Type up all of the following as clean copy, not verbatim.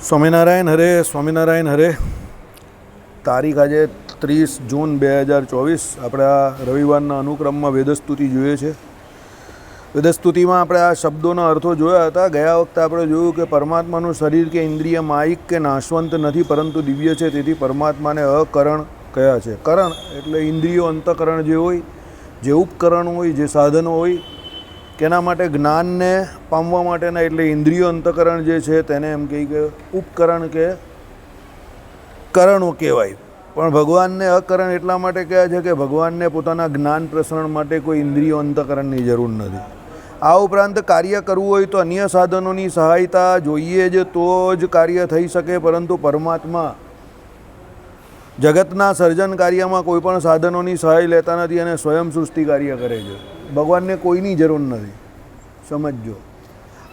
સ્વામિનારાયણ હરે. તારીખ આજે 30 જૂન 2024. આપણે આ રવિવારના અનુક્રમમાં વેદસ્તુતિ જોઈએ છે. વેદસ્તુતિમાં આપણે આ શબ્દોના અર્થો જોયા હતા. ગયા વખતે આપણે જોયું કે પરમાત્માનું શરીર કે ઇન્દ્રિય માયિક કે નાશવંત નથી, પરંતુ દિવ્ય છે. તેથી પરમાત્માને અકરણ કયા છે. કરણ એટલે ઇન્દ્રિયો, અંતકરણ જે હોય, જે ઉપકરણ હોય, જે સાધનો હોય, કેના માટે જ્ઞાનને પામવા માટેના, એટલે ઇન્દ્રિયો અંતકરણ જે છે તેને એમ કહી કે ઉપકરણ કે કરણો કહેવાય. પણ ભગવાનને અકરણ એટલા માટે કહે છે કે ભગવાનને પોતાના જ્ઞાન પ્રસરણ માટે કોઈ ઇન્દ્રિયો અંતકરણની જરૂર નથી. આ ઉપરાંત કાર્ય કરવું હોય તો અન્ય સાધનોની સહાયતા જોઈએ જ, તો જ કાર્ય થઈ શકે. પરંતુ પરમાત્મા જગતના સર્જન કાર્યમાં કોઈ પણ સાધનોની સહાય લેતા નથી અને સ્વયં સૃષ્ટિ કાર્ય કરે છે. ભગવાનને કોઈની જરૂર નથી. સમજજો,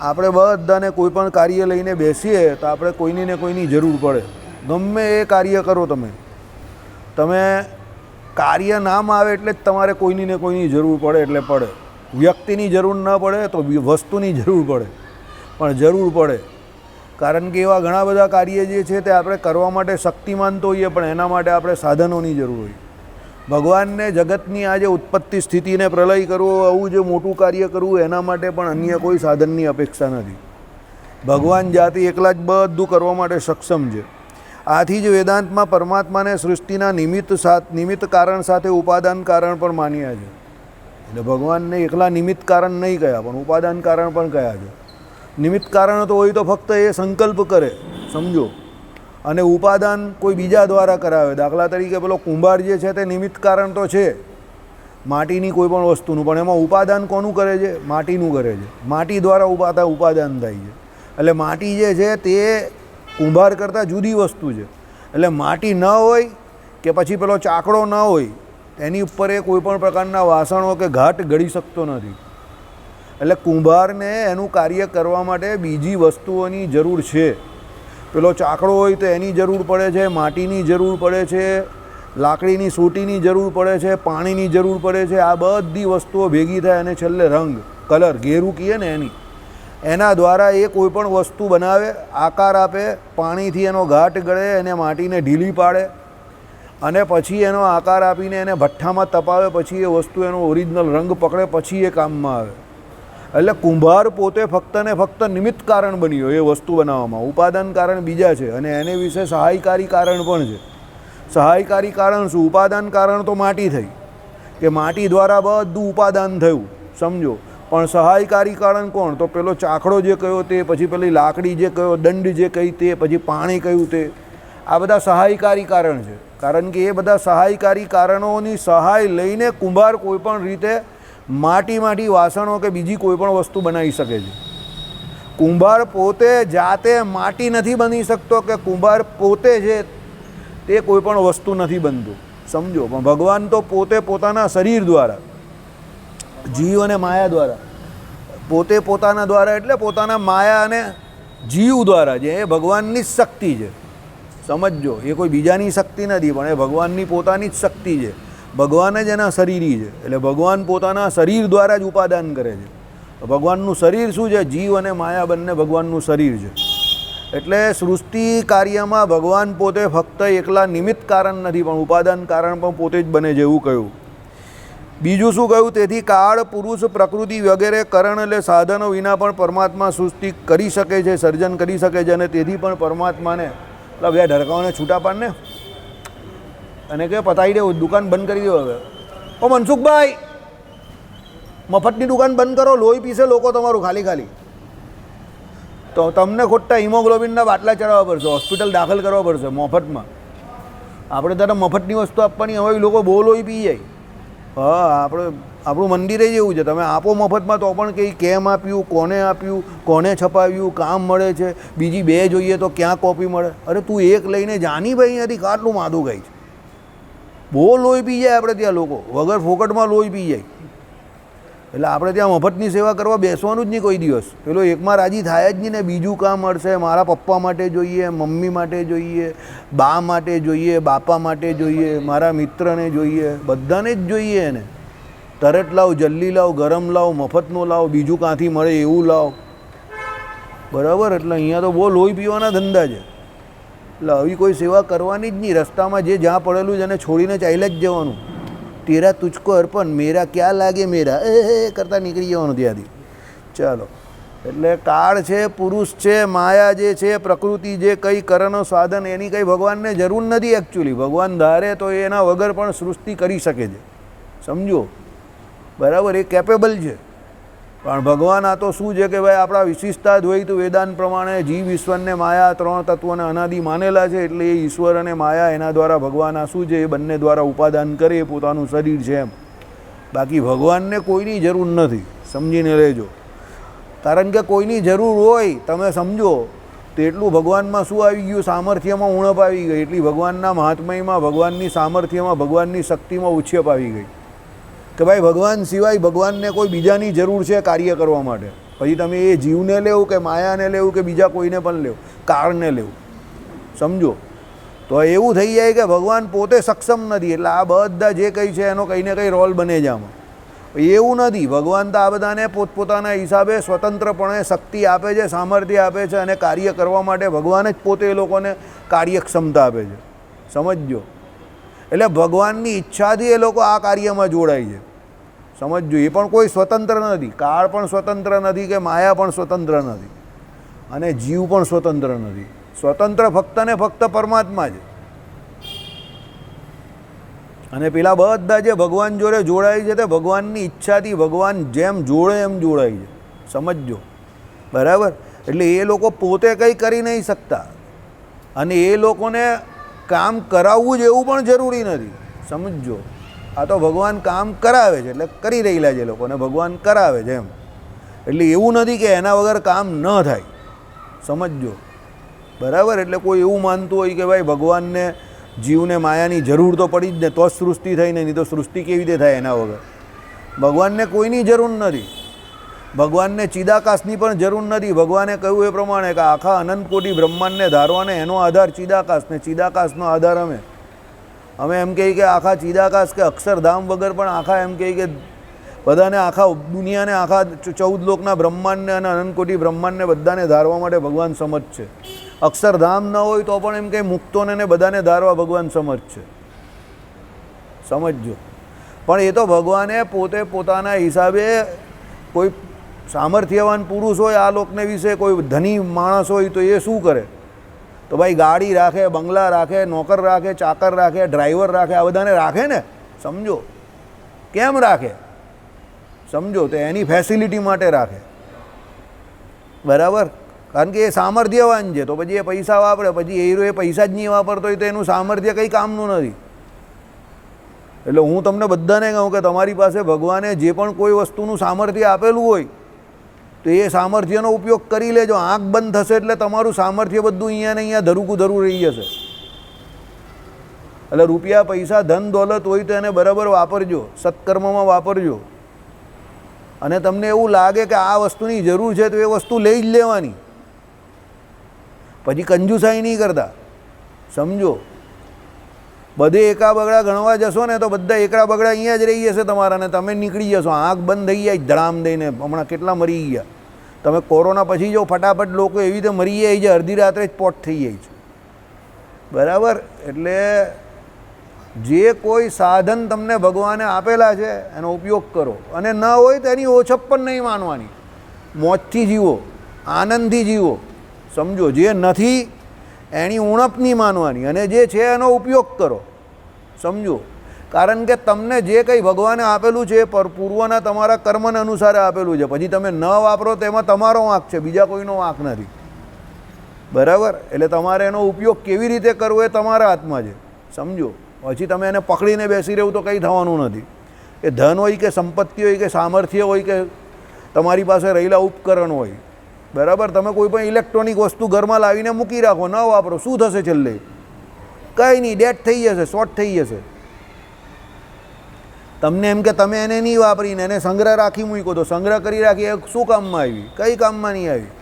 આપણે બધાને કોઈ પણ કાર્ય લઈને બેસીએ તો આપણે કોઈની ને કોઈની જરૂર પડે. ગમે એ કાર્ય કરો, તમે કાર્ય નામ આવે એટલે જ તમારે કોઈની ને કોઈની જરૂર પડે. એટલે પડે, વ્યક્તિની જરૂર ન પડે તો વસ્તુની જરૂર પડે, પણ જરૂર પડે. કારણ કે એવા ઘણા બધા કાર્ય જે છે તે આપણે કરવા માટે શક્તિમાન તો હોઈએ, પણ એના માટે આપણે સાધનોની જરૂર હોય. ભગવાનને જગતની આજે ઉત્પત્તિ સ્થિતિને પ્રલય કરવો, આવું જે મોટું કાર્ય કરવું, એના માટે પણ અન્ય કોઈ સાધનની અપેક્ષા નથી. ભગવાન જાતિ એકલા જ બધું કરવા માટે સક્ષમ છે. આથી જ વેદાંતમાં પરમાત્માને સૃષ્ટિના નિમિત્ત કારણ સાથે ઉપાદાન કારણ પણ માન્યા છે. એટલે ભગવાનને એકલા નિમિત્ત કારણ નહીં કહ્યા, પણ ઉપાદાન કારણ પણ કહ્યા છે. નિમિત્ત કારણ તો હોય તો ફક્ત એ સંકલ્પ કરે, સમજો, અને ઉપાદાન કોઈ બીજા દ્વારા કરાવે. દાખલા તરીકે પેલો કુંભાર જે છે તે નિમિત્ત કારણ તો છે માટીની કોઈ પણ વસ્તુનું, પણ એમાં ઉપાદાન કોનું કરે છે? માટીનું કરે છે. માટી દ્વારા ઉપાદાન થાય છે. એટલે માટી જે છે તે કુંભાર કરતાં જુદી વસ્તુ છે. એટલે માટી ન હોય કે પછી પેલો ચાકડો ન હોય, એની ઉપર એ કોઈ પણ પ્રકારના વાસણો કે ઘાટ ઘડી શકતો નથી. એટલે કુંભારને એનું કાર્ય કરવા માટે બીજી વસ્તુઓની જરૂર છે. પેલો ચાકડો હોય તો એની જરૂર પડે છે, માટીની જરૂર પડે છે, લાકડીની સૂટીની જરૂર પડે છે, પાણીની જરૂર પડે છે. આ બધી વસ્તુઓ ભેગી થાય અને છેલ્લે રંગ, કલર, ઘેરું કહીએ ને એના દ્વારા એ કોઈ પણ વસ્તુ બનાવે, આકાર આપે, પાણીથી એનો ઘાટ ગળે, એને માટીને ઢીલી પાડે અને પછી એનો આકાર આપીને એને ભઠ્ઠામાં તપાવે. પછી એ વસ્તુ એનો ઓરિજિનલ રંગ પકડે, પછી એ કામમાં આવે. એટલે કુંભાર પોતે ફક્ત ને ફક્ત નિમિત્ત કારણ બન્યો એ વસ્તુ બનાવવામાં. ઉપાદાન કારણ બીજા છે અને એને વિશે સહાયકારી કારણ પણ છે. સહાયકારી કારણ શું? ઉપાદાન કારણ તો માટી થઈ કે માટી દ્વારા બધું ઉપાદાન થયું, સમજો. પણ સહાયકારી કારણ કોણ? તો પેલો ચાકડો જે કહ્યો તે, પછી પેલી લાકડી જે કહ્યો, દંડ જે કહી તે, પછી પાણી કહ્યું તે. આ બધા સહાયકારી કારણ છે. કારણ કે એ બધા સહાયકારી કારણોની સહાય લઈને કુંભાર કોઈ પણ રીતે માટીમાંથી વાસણો કે બીજી કોઈ પણ વસ્તુ બનાવી શકે છે. કુંભાર પોતે જાતે માટી નથી બની શકતો, કે કુંભાર પોતે છે તે કોઈ પણ વસ્તુ નથી બનતું, સમજો. પણ ભગવાન તો પોતે પોતાના શરીર દ્વારા, જીવ અને માયા દ્વારા, પોતે પોતાના દ્વારા એટલે પોતાના માયા અને જીવ દ્વારા, જે એ ભગવાનની જ શક્તિ છે, સમજો. એ કોઈ બીજાની શક્તિ નથી, પણ એ ભગવાનની પોતાની જ શક્તિ છે. ભગવાન જ એના શરીરી છે. એટલે ભગવાન પોતાના શરીર દ્વારા જ ઉપાદાન કરે છે. ભગવાનનું શરીર શું છે? જીવ અને માયા બંને ભગવાનનું શરીર છે. એટલે સૃષ્ટિ કાર્યમાં ભગવાન પોતે ફક્ત એકલા નિમિત્ત કારણ નથી, પણ ઉપાદાન કારણ પણ પોતે જ બને છે, એવું કહ્યું. બીજું શું કહ્યું? તેથી કાળ, પુરુષ, પ્રકૃતિ વગેરે કરણ એટલે સાધનો વિના પણ પરમાત્મા સૃષ્ટિ કરી શકે છે, સર્જન કરી શકે છે. અને તેથી પણ પરમાત્માને એટલે બે ઢરકાઓને છૂટા પાડને અને કે પતાવી દેવું, દુકાન બંધ કરી દો હવે. ઓ મનસુખભાઈ, મફતની દુકાન બંધ કરો, લોહી પીશે લોકો તમારું ખાલી. તો તમને ખોટા હિમોગ્લોબિનના બાટલા ચડાવવા પડશે, હોસ્પિટલ દાખલ કરવા પડશે મફતમાં. આપણે ત્યારે મફતની વસ્તુ આપવાની, હવે લોકો બહુ લોહી પી જાય. હા, આપણું મંદિરે જ એવું છે. તમે આપો મફતમાં તો પણ કંઈ કેમ આપ્યું, કોને આપ્યું, કોને છપાવ્યું, કામ મળે છે. બીજી બે જોઈએ તો ક્યાં કોપી મળે? અરે તું એક લઈને જાની ભાઈ, અહીંયાથી કાટલું માદું ગાય છે. બહુ લોહી પી જાય આપણે ત્યાં લોકો, વગર ફોકટમાં લોહી પી જાય. એટલે આપણે ત્યાં મફતની સેવા કરવા બેસવાનું જ નહીં કોઈ દિવસ. પેલો એકમાં રાજી થાય જ નહીં ને, બીજું કામ મળશે. મારા પપ્પા માટે જોઈએ, મમ્મી માટે જોઈએ, બા માટે જોઈએ, બાપા માટે જોઈએ, મારા મિત્રને જોઈએ, બધાને જ જોઈએ. એને તરત લાવ, જલ્દી લાવ, ગરમ લાવ, મફતનું લાવ, બીજું ક્યાંથી મળે એવું લાવ. બરાબર. એટલે અહીંયા તો બહુ લોહી પીવાના ધંધા છે. એટલે આવી કોઈ સેવા કરવાની જ નહીં. રસ્તામાં જે જ્યાં પડેલું છે એને છોડીને ચાલ્યા જ જવાનું. તેરા તુચકો અર્પણ, મેરા ક્યાં લાગે મેરા એ કરતાં નીકળી જવાનું ત્યાંથી. ચાલો. એટલે કાળ છે, પુરુષ છે, માયા જે છે, પ્રકૃતિ જે કંઈ કરનો સાધન, એની કંઈ ભગવાનને જરૂર નથી એકચ્યુઅલી. ભગવાન ધારે તો એના વગર પણ સૃષ્ટિ કરી શકે છે. સમજો, બરાબર, એ કેપેબલ છે. પણ ભગવાન આ તો શું છે કે ભાઈ આપણા વિશિષ્ટા દ્વૈત વેદાંત પ્રમાણે જીવ ઈશ્વરને માયા ત્રણ તત્વોને અનાદિ માનેલા છે. એટલે એ ઈશ્વર અને માયા એના દ્વારા ભગવાન આ શું છે એ બંને દ્વારા ઉપાદાન કરે, પોતાનું શરીર છે એમ. બાકી ભગવાનને કોઈની જરૂર નથી, સમજીને રહેજો. કારણ કે કોઈની જરૂર હોય તમે સમજો તો એટલું ભગવાનમાં શું આવી ગયું, સામર્થ્યમાં ઉણપ આવી ગઈ. એટલી ભગવાનના મહાત્મયમાં, ભગવાનની સામર્થ્યમાં, ભગવાનની શક્તિમાં ઉછેપ આવી ગઈ કે ભાઈ ભગવાન સિવાય ભગવાનને કોઈ બીજાની જરૂર છે કાર્ય કરવા માટે. પછી તમે એ જીવને લેવું કે માયાને લેવું કે બીજા કોઈને પણ લેવું, કાળને લેવું, સમજો તો એવું થઈ જાય કે ભગવાન પોતે સક્ષમ નથી. એટલે આ બધા જે કંઈ છે એનો કંઈ ને કંઈ રોલ બને છે આમાં. એવું નથી. ભગવાન તો આ બધાને પોતપોતાના હિસાબે સ્વતંત્રપણે શક્તિ આપે છે, સામર્થ્ય આપે છે અને કાર્ય કરવા માટે ભગવાન જ પોતે એ લોકોને કાર્યક્ષમતા આપે છે. સમજજો. એટલે ભગવાનની ઈચ્છાથી એ લોકો આ કાર્યમાં જોડાય છે. સમજજો. એ પણ કોઈ સ્વતંત્ર નથી. કાળ પણ સ્વતંત્ર નથી કે માયા પણ સ્વતંત્ર નથી અને જીવ પણ સ્વતંત્ર નથી. સ્વતંત્ર ફક્ત ને ફક્ત પરમાત્મા છે. અને પેલા બધા જે ભગવાન જોડે જોડાય છે તે ભગવાનની ઈચ્છાથી ભગવાન જેમ જોડે એમ જોડાય છે. સમજજો, બરાબર. એટલે એ લોકો પોતે કંઈ કરી નહીં શકતા અને એ લોકોને કામ કરાવવું જ એવું પણ જરૂરી નથી. સમજજો. આ તો ભગવાન કામ કરાવે છે એટલે કરી રહેલા છે લોકોને ભગવાન કરાવે છે એમ. એટલે એવું નથી કે એના વગર કામ ન થાય. સમજજો, બરાબર. એટલે કોઈ એવું માનતું હોય કે ભાઈ ભગવાનને જીવને માયાની જરૂર તો પડી જ ને તો જ સૃષ્ટિ થઈ ને, નહીં તો સૃષ્ટિ કેવી રીતે થાય એના વગર. ભગવાનને કોઈની જરૂર નથી. ભગવાનને ચિદાકાશની પણ જરૂર નથી. ભગવાને કહ્યું એ પ્રમાણે કે આખા અનંત કોટી બ્રહ્માંડને ધારવાને એનો આધાર ચિદાકાશ ને ચિદાકાશનો આધાર અમે એમ કહીએ કે આખા ચિદાકાશ કે અક્ષરધામ વગર પણ આખા એમ કહીએ કે બધાને આખા દુનિયાને આખા 14 લોકના બ્રહ્માંડને અને અનંત કોટી બ્રહ્માંડને બધાને ધારવા માટે ભગવાન સમર્થ છે. અક્ષરધામ ન હોય તો પણ એમ કે મુક્તોને ને બધાને ધારવા ભગવાન સમર્થ છે. સમજજો. પણ એ તો ભગવાને પોતે પોતાના હિસાબે કોઈ સામર્થ્યવાન પુરુષ હોય આ લોકને વિશે, કોઈ ધની માણસ હોય તો એ શું કરે? તો ભાઈ ગાડી રાખે, બંગલા રાખે, નોકર રાખે, ચાકર રાખે, ડ્રાઈવર રાખે, આ બધાને રાખે ને. સમજો. કેમ રાખે? સમજો. તો એની ફેસિલિટી માટે રાખે. બરાબર. કારણ કે એ સામર્થ્યવાન છે તો પછી એ પૈસા વાપરે. પછી એ પૈસા જ નહીં વાપરતો હોય તો એનું સામર્થ્ય કંઈ કામનું નથી. એટલે હું તમને બધાને કહું કે તમારી પાસે ભગવાને જે પણ કોઈ વસ્તુનું સામર્થ્ય આપેલું હોય તો એ સામર્થ્યનો ઉપયોગ કરી લેજો. આંખ બંધ થશે એટલે તમારું સામર્થ્ય બધું અહીંયા ને અહીંયા ધરુકું ધરું રહી જશે. એટલે રૂપિયા, પૈસા, ધન દોલત હોય તો એને બરાબર વાપરજો, સત્કર્મમાં વાપરજો. અને તમને એવું લાગે કે આ વસ્તુની જરૂર છે તો એ વસ્તુ લઈ જ લેવાની. પછી કંજુસાઈ નહીં કરતા. સમજો. બધે એકા બગડા ગણવા જશો ને તો બધા એકડા બગડા અહીંયા જ રહી જશે તમારા ને તમે નીકળી જશો. આંખ બંધ થઈ જાય ધડામ દઈને. હમણાં કેટલા મરી ગયા. તમે કોરોના પછી જો ફટાફટ લોકો એવી રીતે મરી જાય છે, અડધી રાત્રે જ પોટ થઈ જાય છે. બરાબર. એટલે જે કોઈ સાધન તમને ભગવાને આપેલા છે એનો ઉપયોગ કરો. અને ન હોય તો એની ઓછપ પણ નહીં માનવાની. મોજથી જીવો, આનંદથી જીવો. સમજો. જે નથી એની ઉણપ નહીં માનવાની અને જે છે એનો ઉપયોગ કરો. સમજો. કારણ કે તમને જે કંઈ ભગવાને આપેલું છે એ પૂર્વના તમારા કર્મને અનુસારે આપેલું છે. પછી તમે ન વાપરો તેમાં તમારો વાંક છે, બીજા કોઈનો વાંક નથી. બરાબર. એટલે તમારે એનો ઉપયોગ કેવી રીતે કરવો એ તમારા હાથમાં છે. સમજો. પછી તમે એને પકડીને બેસી રહેવું તો કંઈ થવાનું નથી. એ ધન હોય કે સંપત્તિ હોય કે સામર્થ્ય હોય કે તમારી પાસે રહેલા ઉપકરણ હોય. બરાબર. તમે કોઈ પણ ઇલેક્ટ્રોનિક વસ્તુ ઘરમાં લાવીને મૂકી રાખો, ન વાપરો, શું થશે છેલ્લે? કંઈ નહીં, ડેડ થઈ જશે, શોર્ટ થઈ જશે. તમને એમ કે તમે એને નહીં વાપરીને એને સંગ્રહ રાખી મૂક્યો તો સંગ્રહ કરી રાખી, એ શું કામમાં આવી? કંઈ કામમાં નહીં આવી.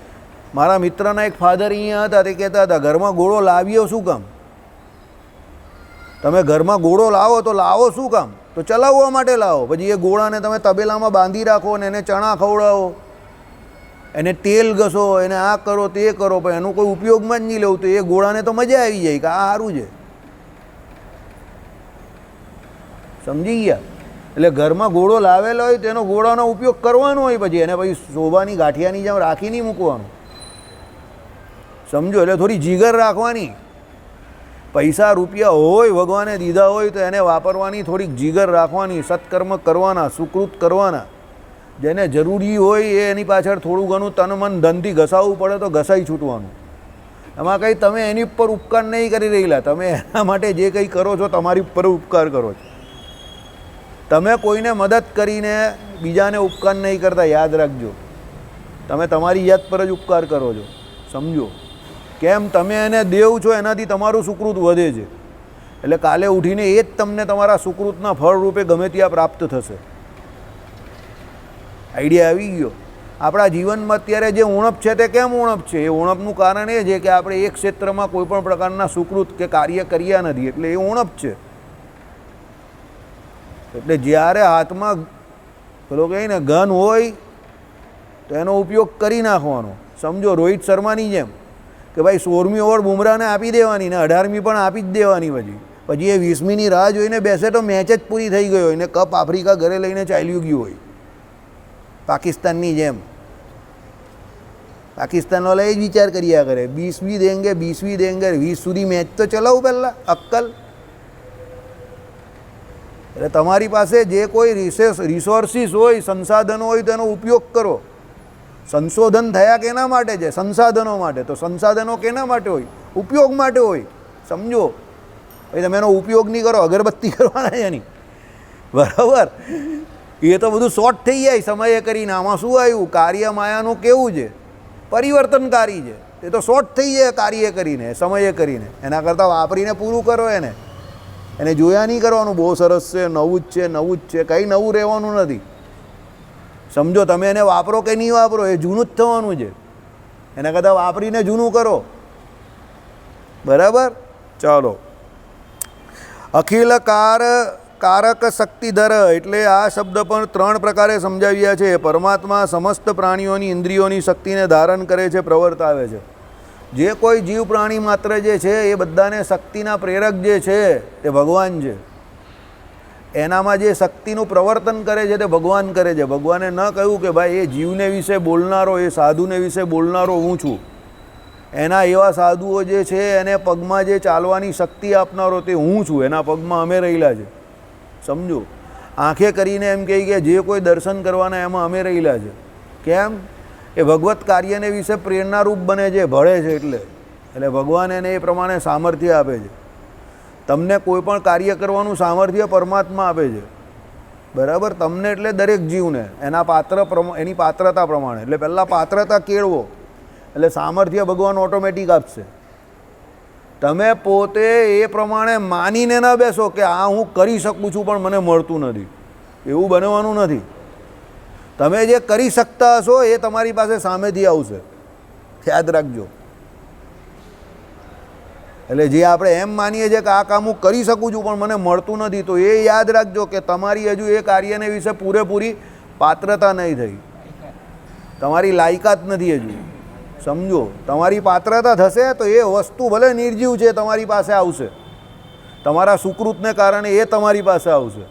મારા મિત્રના એક ફાધર અહીંયા હતા, તે કહેતા હતા ઘરમાં ઘોડો લાવ્યો શું કામ? તમે ઘરમાં ઘોડો લાવો તો લાવો શું કામ? તો ચલાવવા માટે લાવો. પછી એ ઘોડાને તમે તબેલામાં બાંધી રાખો ને એને ચણા ખવડાવો, એને તેલ ઘસો, એને આ કરો તે કરો, પણ એનું કોઈ ઉપયોગમાં જ નહીં લેવું, તો એ ગોળાને તો મજા આવી જાય કે આ સારું છે. સમજી ગયા? એટલે ઘરમાં ગોળો લાવેલો હોય તેનો ગોળાનો ઉપયોગ કરવાનો હોય, પછી એને પછી શોભાની ગાંઠિયાની જેમ રાખી નહીં મૂકવાનું. સમજો? એટલે થોડી જીગર રાખવાની. પૈસા રૂપિયા હોય ભગવાને દીધા હોય તો એને વાપરવાની થોડીક જીગર રાખવાની, સત્કર્મ કરવાના, સુકૃત કરવાના. જેને જરૂરી હોય એ એની પાછળ થોડું ઘણું તન મન ધનથી ઘસાવવું પડે તો ઘસાઈ છૂટવાનું. એમાં કંઈ તમે એની ઉપર ઉપકાર નહીં કરી રહેલા, તમે એના માટે જે કંઈ કરો છો તમારી ઉપર ઉપકાર કરો છો. તમે કોઈને મદદ કરીને બીજાને ઉપકાર નહીં કરતા, યાદ રાખજો. તમે તમારી યાદ પર જ ઉપકાર કરો છો. સમજો? કેમ? તમે એને દેવ છો, એનાથી તમારું સુકૃત વધે છે. એટલે કાલે ઉઠીને એ જ તમને તમારા સુકૃતના ફળ રૂપે ગમે ત્યાં પ્રાપ્ત થશે. આઈડિયા આવી ગયો? આપણા જીવનમાં અત્યારે જે ઉણપ છે તે કેમ ઉણપ છે? એ ઉણપનું કારણ એ છે કે આપણે એક ક્ષેત્રમાં કોઈ પણ પ્રકારના સુકૃત કે કાર્ય કર્યા નથી, એટલે એ ઉણપ છે. એટલે જ્યારે હાથમાં પેલો કહે ને ગન હોય તો એનો ઉપયોગ કરી નાખવાનો. સમજો? રોહિત શર્માની જેમ કે ભાઈ 16મી ઓવર બુમરાહને આપી દેવાની ને 18મી પણ આપી જ દેવાની. પછી એ 20મીની રાહ જોઈને બેસે તો મેચ જ પૂરી થઈ ગઈ હોય ને કપ આફ્રિકા ઘરે લઈને ચાલ્યું ગયું હોય. પાકિસ્તાનની જેમ પાકિસ્તાનવાળા એ જ વિચાર કર્યા કરે, 20વી દેંગે 20વી દેંગે, 20 સુધી મેચ તો ચલાવું પહેલાં અક્કલ. એટલે તમારી પાસે જે કોઈ રિસોર્સિસ હોય, સંસાધનો હોય તેનો ઉપયોગ કરો. સંશોધન થયા કેના માટે છે? સંસાધનો માટે. તો સંસાધનો કેના માટે હોય? ઉપયોગ માટે હોય. સમજો? ભાઈ તમે એનો ઉપયોગ નહીં કરો, અગરબત્તી કરવાના છે એની, બરાબર? એ તો બધું શોર્ટ થઈ જાય સમયે કરીને. આમાં શું આવ્યું? કાર્ય માયાનું કેવું છે? પરિવર્તનકારી છે. એ તો શોર્ટ થઈ જાય કાર્ય કરીને, સમયે કરીને. એના કરતાં વાપરીને પૂરું કરો એને જોયા નહીં કરવાનું બહુ સરસ છે, નવું જ છે, નવું જ છે. કંઈ નવું રહેવાનું નથી. સમજો? તમે એને વાપરો કે નહીં વાપરો એ જૂનું જ થવાનું છે. એના કરતાં વાપરીને જૂનું કરો. બરાબર? ચાલો. અખિલ કારક શક્તિધર, એટલે આ શબ્દ પણ 3 પ્રકારે સમજાવ્યા છે. પરમાત્મા સમસ્ત પ્રાણીઓની ઇન્દ્રિયોની શક્તિને ધારણ કરે છે, પ્રવર્તાવે છે. જે કોઈ જીવ પ્રાણી માત્ર જે છે એ બધાને શક્તિના પ્રેરક જે છે તે ભગવાન છે. એનામાં જે શક્તિનું પ્રવર્તન કરે છે તે ભગવાન કરે છે. ભગવાને ન કહ્યું કે ભાઈ એ જીવને વિશે બોલનારો, એ સાધુને વિશે બોલનારો હું છું. એના એવા સાધુઓ જે છે એને પગમાં જે ચાલવાની શક્તિ આપનારો તે હું છું. એના પગમાં અમે રહેલા છે. સમજો? આંખે કરીને એમ કહે કે જે કોઈ દર્શન કરવાના એમાં અમે રહેલા છે. કેમ? એ ભગવત કાર્યને વિશે પ્રેરણારૂપ બને છે, ભળે છે. એટલે ભગવાન એને એ પ્રમાણે સામર્થ્ય આપે છે. તમને કોઈ પણ કાર્ય કરવાનું સામર્થ્ય પરમાત્મા આપે છે. બરાબર? તમને એટલે દરેક જીવને એની પાત્રતા પ્રમાણે. એટલે પહેલાં પાત્રતા કેળવો, એટલે સામર્થ્ય ભગવાન ઓટોમેટિક આપશે. તમે પોતે એ પ્રમાણે માનીને ન બેસો કે આ હું કરી શકું છું પણ મને મળતું નથી. એવું બનવાનું નથી. તમે જે કરી શકતા હશો એ તમારી પાસે સામેથી આવશે. યાદ રાખજો. એટલે જે આપણે એમ માનીએ છીએ કે આ કામ હું કરી શકું છું પણ મને મળતું નથી, તો એ યાદ રાખજો કે તમારી હજુ એ કાર્યને વિશે પૂરેપૂરી પાત્રતા નહીં થઈ. તમારી લાયકાત નથી હજુ. સમજો? તમારી પાત્રતા થશે તો એ વસ્તુ ભલે નિર્જીવ છે તમારી પાસે આવશે. તમારા સુકૃતને કારણે એ તમારી પાસે આવશે.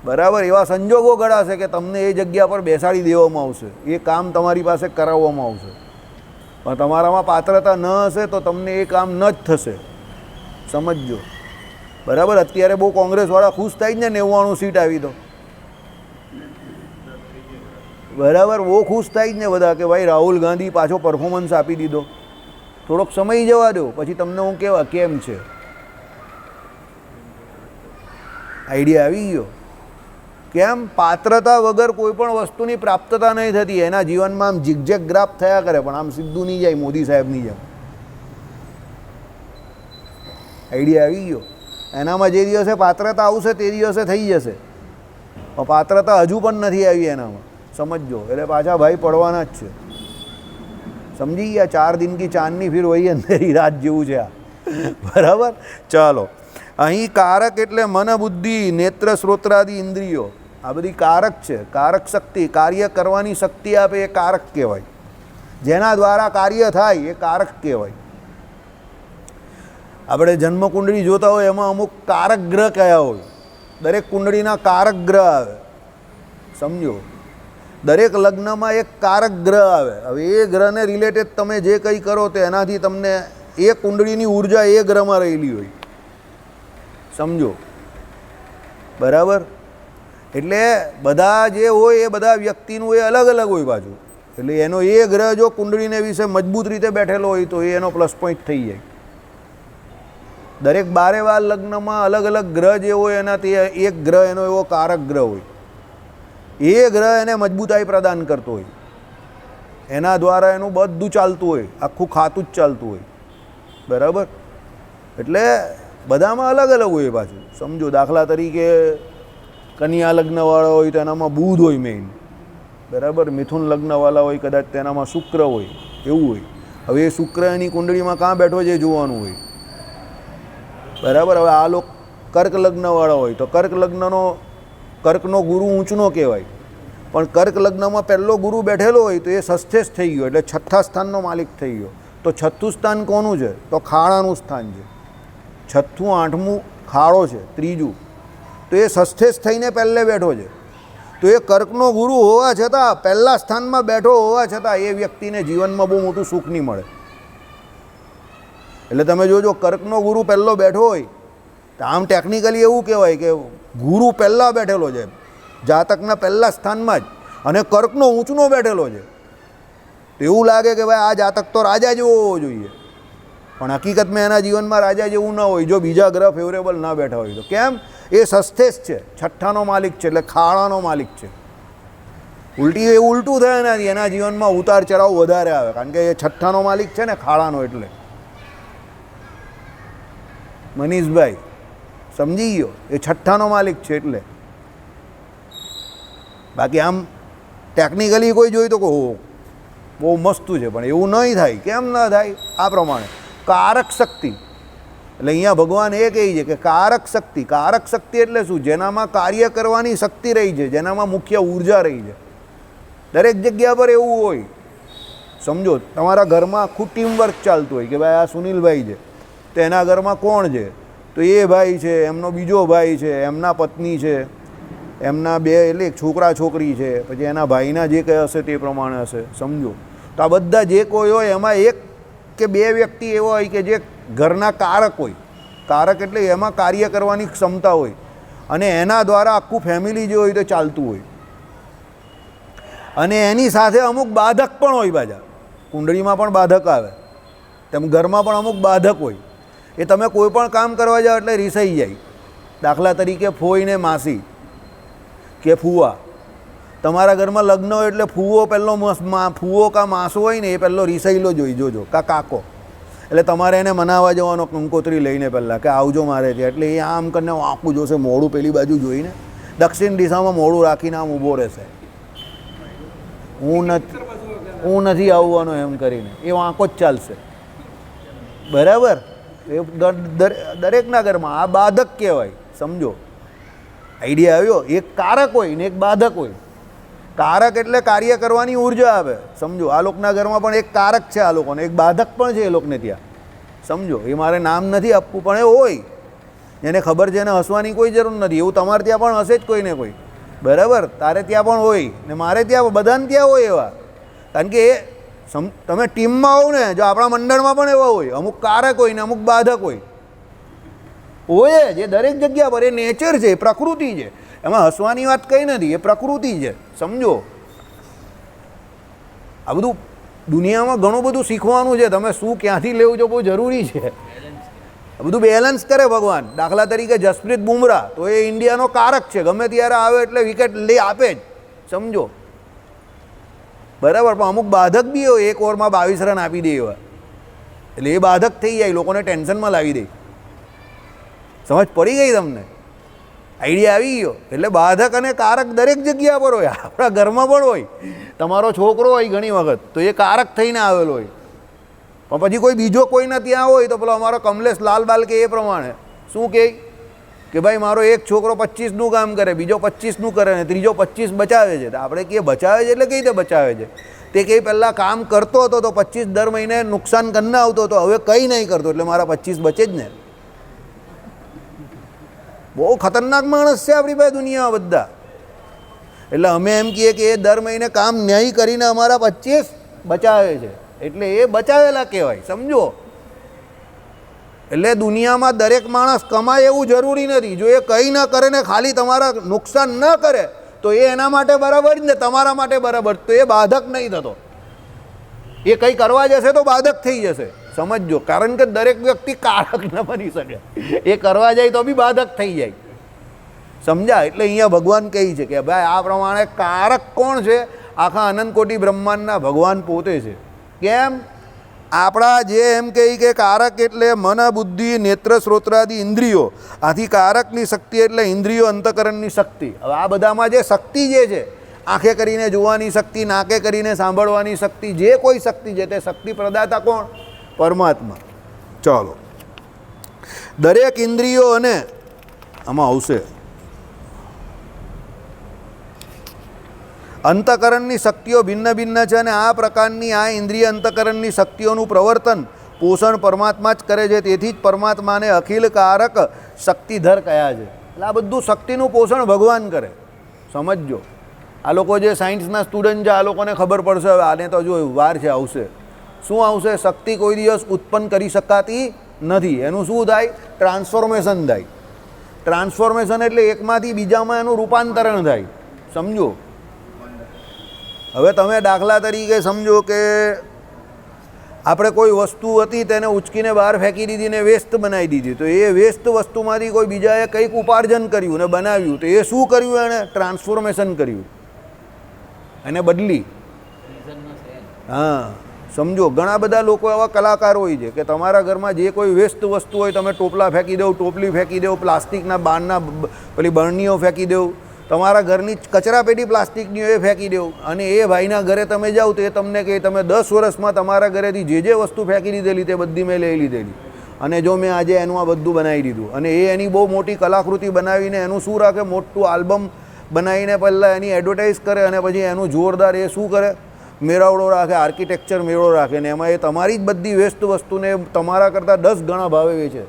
બરાબર? એવા સંજોગો ઘડાશે કે તમને એ જગ્યા પર બેસાડી દેવામાં આવશે, એ કામ તમારી પાસે કરાવવામાં આવશે. પણ તમારામાં પાત્રતા ન હશે તો તમને એ કામ ન જ થશે. સમજજો? બરાબર? અત્યારે બહુ કોંગ્રેસવાળા ખુશ થાય જ ને 99 સીટ આવી તો. બરાબર? બહુ ખુશ થાય જ ને બધા કે ભાઈ રાહુલ ગાંધી પાછો પરફોર્મન્સ આપી દીધો. થોડોક સમય જવા દો, પછી તમને હું કહેવા કેમ છે. આઈડિયા આવી ગયો? કેમ? પાત્રતા વગર કોઈ પણ વસ્તુની પ્રાપ્તતા નહીં થતી. એના જીવનમાં આમ ઝિગઝેગ ગ્રાફ થયા કરે પણ આમ સીધું નહીં જાય મોદી સાહેબની જેમ. આઈડિયા આવી ગયો? એનામાં જે દિવસે પાત્રતા આવશે તે દિવસે થઈ જશે. પણ પાત્રતા હજુ પણ નથી આવી એનામાં. સમજો? એટલે પાછા ભાઈ પડવાના જ છે. સમજી ગયા? 4 દિન કી ચાંદની ફિર વહી અંધેરી રાત જેવું છે આ. બરાબર? ચાલો. અહીં કારક એટલે મન, બુદ્ધિ, નેત્ર, શ્રોત્રાદિ ઇન્દ્રિયો. આ બધી કારક છે. કારક શક્તિ, કાર્ય કરવાની શક્તિ આપે એ કારક કહેવાય. જેના દ્વારા કાર્ય થાય એ કારક કહેવાય. આપણે જન્મકુંડળી જોતા હોય એમાં અમુક કારક ગ્રહ કયા હોય. દરેક કુંડળીના કારક ગ્રહ આવે, સમજો. દરેક લગ્નમાં એક કારક ગ્રહ આવે. હવે એ ગ્રહને રિલેટેડ તમે જે કંઈ કરો તો એનાથી તમને એ કુંડળીની ઉર્જા એ ગ્રહમાં રહેલી હોય, સમજો. બરાબર? એટલે બધા જે હોય એ બધા વ્યક્તિનું એ અલગ અલગ હોય પાછું. એટલે એનો એ ગ્રહ જો કુંડળીને વિશે મજબૂત રીતે બેઠેલો હોય તો એનો પ્લસ પોઈન્ટ થઈ જાય. દરેક 12 વાર લગ્નમાં અલગ અલગ ગ્રહ જે હોય એનાથી એક ગ્રહ એનો એવો કારક ગ્રહ હોય. એ ગ્રહ એને મજબૂતાઈ પ્રદાન કરતો હોય. એના દ્વારા એનું બધું ચાલતું હોય, આખું ખાતું જ ચાલતું હોય. બરાબર? એટલે બધામાં અલગ અલગ હોય પાછું, સમજો. દાખલા તરીકે કન્યા લગ્નવાળા હોય તો એનામાં બુધ હોય મેઇન. બરાબર? મિથુન લગ્નવાળા હોય કદાચ તેનામાં શુક્ર હોય, એવું હોય. હવે એ શુક્ર એની કુંડળીમાં કાં બેઠો છે એ જોવાનું હોય. બરાબર? હવે આ લોકો કર્ક લગ્નવાળા હોય તો કર્કનો ગુરુ ઊંચનો કહેવાય. પણ કર્ક લગ્નમાં પહેલો ગુરુ બેઠેલો હોય તો એ સસ્થેશ થઈ ગયો, એટલે છઠ્ઠા સ્થાનનો માલિક થઈ ગયો. તો છઠ્ઠું સ્થાન કોનું છે? તો ખાડાનું સ્થાન છે. છઠ્ઠું, આઠમું ખાડો છે, ત્રીજું. તો એ સસ્થેશ થઈને પહેલે બેઠો છે. તો એ કર્કનો ગુરુ હોવા છતાં, પહેલાં સ્થાનમાં બેઠો હોવા છતાં એ વ્યક્તિને જીવનમાં બહુ મોટું સુખ નહીં મળે. એટલે તમે જોજો, કર્કનો ગુરુ પહેલો બેઠો હોય તો આમ ટેકનિકલી એવું કહેવાય કે ગુરુ પહેલાં બેઠેલો છે જાતકના પહેલાં સ્થાનમાં જ, અને કર્કનો ઊંચનો બેઠેલો છે. તો એવું લાગે કે ભાઈ આ જાતક તો રાજા જેવો હોવો જોઈએ, પણ હકીકતમાં એના જીવનમાં રાજા જેવું ન હોય જો બીજા ગ્રહ ફેવરેબલ ના બેઠા હોય તો. કેમ? એ સસ્થેશ છે, છઠ્ઠાનો માલિક છે, એટલે ખાડાનો માલિક છે. ઉલટું થાય એનાથી એના જીવનમાં ઉતાર ચઢાવ વધારે આવે, કારણ કે એ છઠ્ઠાનો માલિક છે ને, ખાડાનો. એટલે મનીષભાઈ સમજી ગયો, એ છઠ્ઠાનો માલિક છે. એટલે બાકી આમ ટેકનિકલી કોઈ જોઈ તો કહો બહુ મસ્તું છે, પણ એવું નહીં થાય. કેમ ન થાય? આ પ્રમાણે કારક શક્તિ. એટલે અહીંયા ભગવાન એ કહે છે કે કારક શક્તિ. કારક શક્તિ એટલે શું? જેનામાં કાર્ય કરવાની શક્તિ રહી છે, જેનામાં મુખ્ય ઉર્જા રહી છે. દરેક જગ્યા પર એવું હોય, સમજો. તમારા ઘરમાં આખું ટીમવર્ક ચાલતું હોય કે ભાઈ આ સુનિલભાઈ છે તો એના ઘરમાં કોણ છે? તો એ ભાઈ છે, એમનો બીજો ભાઈ છે, એમના પત્ની છે, એમના બે એટલે છોકરા છોકરી છે, પછી એના ભાઈના જે કંઈ હશે તે પ્રમાણે હશે, સમજો. તો આ બધા જે કોઈ હોય એમાં એક કે બે વ્યક્તિ એવો હોય કે જે ઘરના કારક હોય. કારક એટલે એમાં કાર્ય કરવાની ક્ષમતા હોય, અને એના દ્વારા આખું ફેમિલી જે હોય તો ચાલતું હોય. અને એની સાથે અમુક બાધક પણ હોય. પાછા કુંડળીમાં પણ બાધક આવે, તેમ ઘરમાં પણ અમુક બાધક હોય. એ તમે કોઈ પણ કામ કરવા જાઓ એટલે રીસાઈ જાય. દાખલા તરીકે ફોઈ ને માસી કે ફૂવા. તમારા ઘરમાં લગ્ન હોય એટલે ફૂવો પહેલો ફૂવો કા માસો હોય ને એ પહેલો રીસાઈલો જોઈ જોજો, કા કાકો. એટલે તમારે એને મનાવવા જવાનો કંકોત્રી લઈને પહેલાં કે આવજો મારે ત્યાં. એટલે એ આમ કરીને આંખું જોશે, મોઢું પેલી બાજુ જોઈને દક્ષિણ દિશામાં મોઢું રાખીને આમ ઊભો રહેશે. હું નથી આવવાનો એમ કરીને એ વાંકો જ ચાલશે. બરાબર? એ દરેકના ઘરમાં આ બાધક કહેવાય, સમજો. આઈડિયા આવ્યો? એક કારક હોય ને એક બાધક હોય. કારક એટલે કાર્ય કરવાની ઉર્જા આવે, સમજો. આ લોકોના ઘરમાં પણ એક કારક છે, આ લોકોને એક બાધક પણ છે એ લોકોને ત્યાં, સમજો. એ મારે નામ નથી આપવું, પણ એ હોય. એને ખબર છે, એને હસવાની કોઈ જરૂર નથી. એવું તમારે ત્યાં પણ હશે જ કોઈ ને કોઈ. બરાબર? તારે ત્યાં પણ હોય ને મારે ત્યાં, બધાને ત્યાં હોય એવા. કારણ કે એ તમે ટીમમાં હોવ ને, જો આપણા મંડળમાં પણ એવા હોય, અમુક કારક હોય ને અમુક બાધક હોય જે દરેક જગ્યા પર. એ નેચર છે, એ પ્રકૃતિ છે. એમાં હસવાની વાત કંઈ નથી, એ પ્રકૃતિ છે, સમજો. આ બધું દુનિયામાં ઘણું બધું શીખવાનું છે. તમે શું ક્યાંથી લેવું છો બહુ જરૂરી છે. આ બધું બેલેન્સ કરે ભગવાન. દાખલા તરીકે જસપ્રીત બુમરાહ તો એ ઇન્ડિયાનો કારક છે, ગમે ત્યારે આવે એટલે વિકેટ લઈ આપે જ, સમજો. બરાબર? પણ અમુક બાધક બી હોય, એક ઓવરમાં 22 રન આપી દે એવા. એટલે એ બાધક થઈ જાય, લોકોને ટેન્શનમાં લાવી દે. સમજ પડી ગઈ તમને? આઈડિયા આવી ગયો? એટલે બાધક અને કારક દરેક જગ્યા પર હોય. આપણા ઘરમાં પણ હોય. તમારો છોકરો હોય ઘણી વખત તો એ કારક થઈને આવેલો હોય, પણ પછી કોઈ બીજો કોઈના ત્યાં હોય તો પેલો અમારો કમલેશ લાલબાલ કે એ પ્રમાણે શું કહે કે ભાઈ મારો એક છોકરો 25નું કામ કરે, બીજો 25નું કરે ને ત્રીજો 25 બચાવે છે. તો આપણે કહીએ બચાવે છે એટલે કઈ રીતે બચાવે છે? તે કંઈ પહેલાં કામ કરતો હતો તો 25 દર મહિને નુકસાન કરીને આવતો હતો, હવે કંઈ નહીં કરતો એટલે મારા 25 બચે જ ને. બહુ ખતરનાક માણસ છે આપણી પાસે દુનિયામાં બધા. એટલે અમે એમ કહીએ કે એ દર મહિને કામ ન્યાય કરીને અમારા 25 બચાવે છે, એટલે એ બચાવેલા કહેવાય, સમજો. એટલે દુનિયામાં દરેક માણસ કમાય એવું જરૂરી નથી. જો એ કંઈ ન કરે ને ખાલી તમારા નુકસાન ન કરે તો એ એના માટે બરાબર જ ને તમારા માટે બરાબર, તો એ બાધક નહીં થતો. એ કંઈ કરવા જશે તો બાધક થઈ જશે, સમજજો. કારણ કે દરેક વ્યક્તિ કારક ન બની શકે, એ કરવા જાય તો બી બાધક થઈ જાય, સમજ્યા. એટલે અહીંયા ભગવાન કહે છે કે ભાઈ આ પ્રમાણે કારક કોણ છે? આખા અનંતકોટી બ્રહ્માંડના ભગવાન પોતે છે. કેમ? આપણા જે એમ કહે કે કારક એટલે મન, બુદ્ધિ, નેત્ર, શ્રોત્રાદિ ઇન્દ્રિયો. આથી કારકની શક્તિ એટલે ઇન્દ્રિયો, અંતકરણની શક્તિ. હવે આ બધામાં જે શક્તિ જે છે, આંખે કરીને જોવાની શક્તિ, નાકે કરીને સાંભળવાની શક્તિ, જે કોઈ શક્તિ છે તે શક્તિ પ્રદાતા કોણ? પરમાત્મા. ચાલો, દરેક ઇન્દ્રિયો અને આમાં આવશે અંતકરણની શક્તિઓ ભિન્ન ભિન્ન છે અને આ પ્રકારની આ ઇન્દ્રિય અંતકરણની શક્તિઓનું પ્રવર્તન પોષણ પરમાત્મા જ કરે છે. તેથી જ પરમાત્માને અખિલ કારક શક્તિધર કયા છે. એટલે આ બધું શક્તિનું પોષણ ભગવાન કરે, સમજજો. આ લોકો જે સાયન્સના સ્ટુડન્ટ છે આ લોકોને ખબર પડશે. હવે આને તો જો વાર છે, આવશે. શું આવશે? શક્તિ કોઈ દિવસ ઉત્પન્ન કરી શકાતી નથી. એનું શું થાય? ટ્રાન્સફોર્મેશન થાય. ટ્રાન્સફોર્મેશન એટલે એકમાંથી બીજામાં એનું રૂપાંતરણ થાય, સમજો. હવે તમે દાખલા તરીકે સમજો કે આપણે કોઈ વસ્તુ હતી તેને ઉચકીને બહાર ફેંકી દીધી ને વેસ્ટ બનાવી દીધી. તો એ વેસ્ટ વસ્તુમાંથી કોઈ બીજાએ કંઈક ઉપાર્જન કર્યું ને બનાવ્યું. તો એ શું કર્યું? એણે ટ્રાન્સફોર્મેશન કર્યું, એને બદલી. હા, સમજો. ઘણા બધા લોકો એવા કલાકાર હોય છે કે તમારા ઘરમાં જે કોઈ વેસ્ટ વસ્તુ હોય તમે ટોપલા ફેંકી દો, ટોપલી ફેંકી દો, પ્લાસ્ટિકના બારના પેલી બરણીઓ ફેંકી દો, તમારા ઘરની કચરાપેટી પ્લાસ્ટિકની એ ફેંકી દો. અને એ ભાઈના ઘરે તમે જાઓ તો એ તમને કહે તમે 10 વર્ષમાં તમારા ઘરેથી જે વસ્તુ ફેંકી દીધેલી તે બધી મેં લઈ લીધેલી અને જો મેં આજે એનું આ બધું બનાવી દીધું. અને એ એની બહુ મોટી કલાકૃતિ બનાવીને એનું શું રાખે? મોટું આલ્બમ બનાવીને પહેલાં એની એડવર્ટાઇઝ કરે અને પછી એનું જોરદાર એ શું કરે? મેળાવડો રાખે, આર્કિટેક્ચર મેળો રાખે ને એમાં એ તમારી જ બધી વેસ્ટ વસ્તુને તમારા કરતાં 10 ગણા ભાવે વેચે.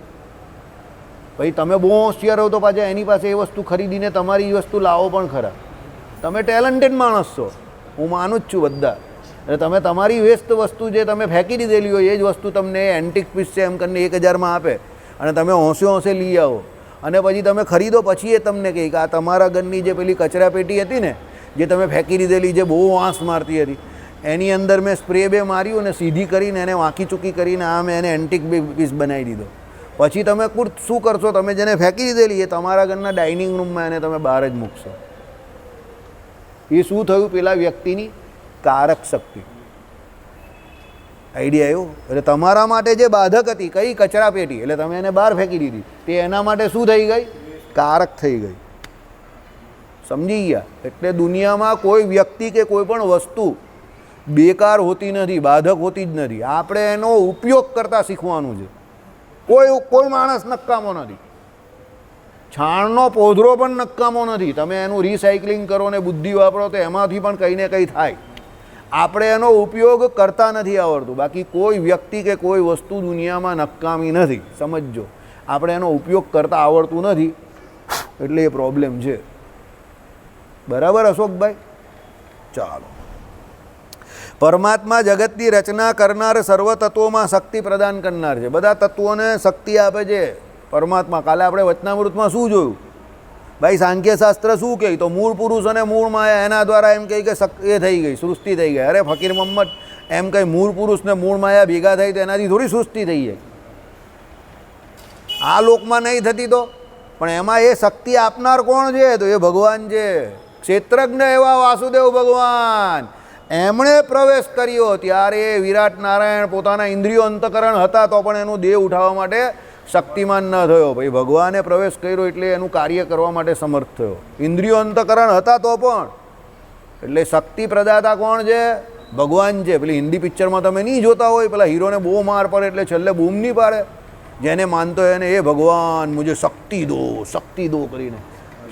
ભાઈ તમે બહુ હોશિયાર હો તો પાછા એની પાસે એ વસ્તુ ખરીદીને તમારી વસ્તુ લાવો પણ ખરા. તમે ટેલેન્ટેડ માણસ છો, હું માનું જ છું બધા. એટલે તમે તમારી વેસ્ટ વસ્તુ જે તમે ફેંકી દીધેલી હોય એ જ વસ્તુ તમને એન્ટિક પીસ છે એમ કરીને 1000માં આપે અને તમે હોંશે હોંશે લઈ આવો અને પછી તમે ખરીદો. પછી એ તમને કહે કે આ તમારા ઘરની જે પેલી કચરાપેટી હતી ને જે તમે ફેંકી દીધેલી, જે બહુ વાંસ મારતી હતી, એની અંદર મેં સ્પ્રે બે માર્યું અને સીધી કરીને એને વાંકી ચૂકી કરીને આ મેં એને એન્ટિક પીસ બનાવી દીધો. પછી તમે શું કરશો? તમે જેને ફેંકી દીધેલી એ તમારા ઘરના ડાઇનિંગ રૂમમાં એને તમે બહાર જ મૂકશો. એ શું થયું? પેલા વ્યક્તિની કારક શક્તિ. આઈડિયા આવ્યો? એટલે તમારા માટે જે બાધક હતી કઈ? કચરાપેટી. એટલે તમે એને બહાર ફેંકી દીધી, તે એના માટે શું થઈ ગઈ? કારક થઈ ગઈ. સમજી ગયા? એટલે દુનિયામાં કોઈ વ્યક્તિ કે કોઈ પણ વસ્તુ બેકાર હોતી નથી, બાધક હોતી જ નથી. આપણે એનો ઉપયોગ કરતા શીખવાનું છે. કોઈ માણસ નકામો નથી. છાણનો પોધરો પણ નકામો નથી. તમે એનું રિસાયકલિંગ કરો ને બુદ્ધિ વાપરો તો એમાંથી પણ કંઈ ને કંઈ થાય. આપણે એનો ઉપયોગ કરતા નથી આવડતું. બાકી કોઈ વ્યક્તિ કે કોઈ વસ્તુ દુનિયામાં નકામી નથી, સમજજો. આપણે એનો ઉપયોગ કરતા આવડતું નથી એટલે એ પ્રોબ્લેમ છે. બરાબર અશોકભાઈ? ચાલો. પરમાત્મા જગતની રચના કરનાર, સર્વ તત્વોમાં શક્તિ પ્રદાન કરનાર છે. બધા તત્વોને શક્તિ આપે છે પરમાત્મા. કાલે આપણે વચનામૃતમાં શું જોયું? ભાઈ સાંખ્યશાસ્ત્ર શું કહે? તો મૂળ પુરુષ અને મૂળ માયા એના દ્વારા એમ કહે કે એ થઈ ગઈ, સૃષ્ટિ થઈ ગઈ. અરે ફકીર મોહમ્મદ એમ કહે મૂળ પુરુષ ને મૂળ માયા ભેગા થઈ તો એનાથી થોડી સૃષ્ટિ થઈ જાય. આ લોકમાં નહીં થતી તો. પણ એમાં એ શક્તિ આપનાર કોણ છે? તો એ ભગવાન છે. ક્ષેત્રજ્ઞ એવા વાસુદેવ ભગવાન, એમણે પ્રવેશ કર્યો ત્યારે વિરાટ નારાયણ પોતાના ઇન્દ્રિયો અંતકરણ હતા તો પણ એનું દેહ ઉઠાવવા માટે શક્તિમાન ન થયો. ભાઈ ભગવાને પ્રવેશ કર્યો એટલે એનું કાર્ય કરવા માટે સમર્થ થયો. ઇન્દ્રિયો અંતકરણ હતા તો પણ. એટલે શક્તિ પ્રદાતા કોણ છે? ભગવાન છે. પેલી હિન્દી પિક્ચરમાં તમે નહીં જોતા હોય પેલા હીરોને બહુ માર પડે એટલે છેલ્લે બૂમ નહીં પાડે, જેને માનતો હોય એને એ ભગવાન મુજે શક્તિ દો કરીને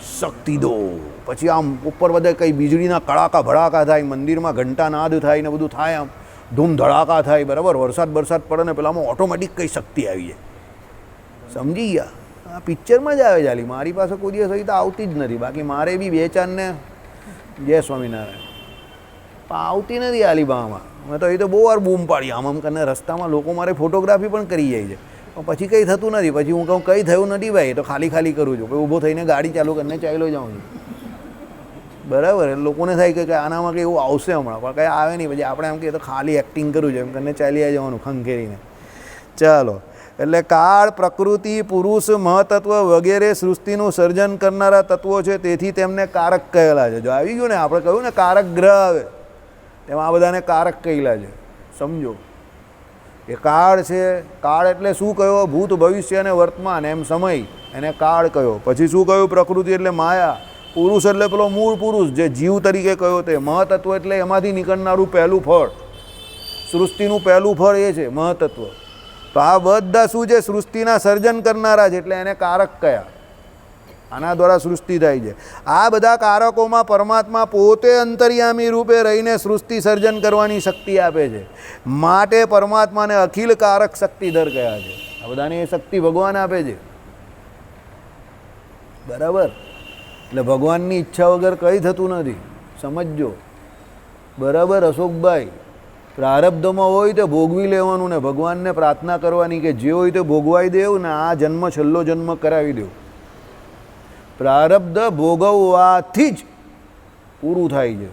શક્તિ દો. પછી આમ ઉપર બધે કંઈ વીજળીના કડાકા ભડાકા થાય, મંદિરમાં ઘંટા નાદ થાય ને બધું થાય, આમ ધૂમ ધડાકા થાય, બરાબર. વરસાદ પડે ને પેલામાં ઓટોમેટિક કંઈ શક્તિ આવી જાય. સમજી ગયા? આ પિક્ચરમાં જ આવે ચાલી. મારી પાસે કોઈ દિવસ હોય તો આવતી જ નથી. બાકી મારે બી 2-4 જય સ્વામિનારાયણ આવતી નથી આલીબામાં. મેં તો એ તો બહુ વાર બૂમ પાડી આમ કરીને રસ્તામાં લોકો મારે ફોટોગ્રાફી પણ કરી જાય છે, પણ પછી કંઈ થતું નથી. પછી હું કહું કંઈ થયું નથી ભાઈ, તો ખાલી કરું છું. ઊભો થઈને ગાડી ચાલુ કરીને ચાલ્યો જાઉં છું, બરાબર. લોકોને થાય કે આનામાં કંઈ એવું આવશે હમણાં, પણ કંઈ આવે નહીં. પછી આપણે એમ કહીએ તો ખાલી એક્ટિંગ કરું છું એમ કરીને ચાલ્યા જવાનું ખંખેરીને. ચાલો, એટલે કાળ, પ્રકૃતિ, પુરુષ, મહતત્વ વગેરે સૃષ્ટિનું સર્જન કરનારા તત્વો છે, તેથી તેમને કારક કહેલા છે. જો આવી ગયું ને, આપણે કહ્યું ને કારક ગ્રહ આવે, તેમાં આ બધાને કારક કહેલા છે. સમજો, એ કાળ છે. કાળ એટલે શું કયો? ભૂત, ભવિષ્ય અને વર્તમાન એમ સમય, એને કાળ કયો. પછી શું કહ્યું? પ્રકૃતિ એટલે માયા. પુરુષ એટલે પેલો મૂળ પુરુષ જે જીવ તરીકે કયો તે. મહતત્વ એટલે એમાંથી નીકળનારું પહેલું ફળ, સૃષ્ટિનું પહેલું ફળ એ છે મહતત્વ. તો આ બધા શું છે? સૃષ્ટિના સર્જન કરનારા છે, એટલે એને કારક કયા. આના દ્વારા સૃષ્ટિ થાય છે. આ બધા કારકોમાં પરમાત્મા પોતે અંતર્યામી રૂપે રહીને સૃષ્ટિ સર્જન કરવાની શક્તિ આપે છે. માટે પરમાત્માને અખિલ કારક શક્તિધર કયા છે. આ બધાને એ શક્તિ ભગવાન આપે છે, બરાબર. એટલે ભગવાનની ઈચ્છા વગર કંઈ થતું નથી, સમજજો, બરાબર. અશોકભાઈ, પ્રારબ્ધમાં હોય તો ભોગવી લેવાનું ને ભગવાનને પ્રાર્થના કરવાની કે જે હોય તો ભોગવાઈ દેવું ને આ જન્મ છેલ્લો જન્મ કરાવી દેવું. પ્રારબ્ધ ભોગવવાથી જ પૂરું થાય છે,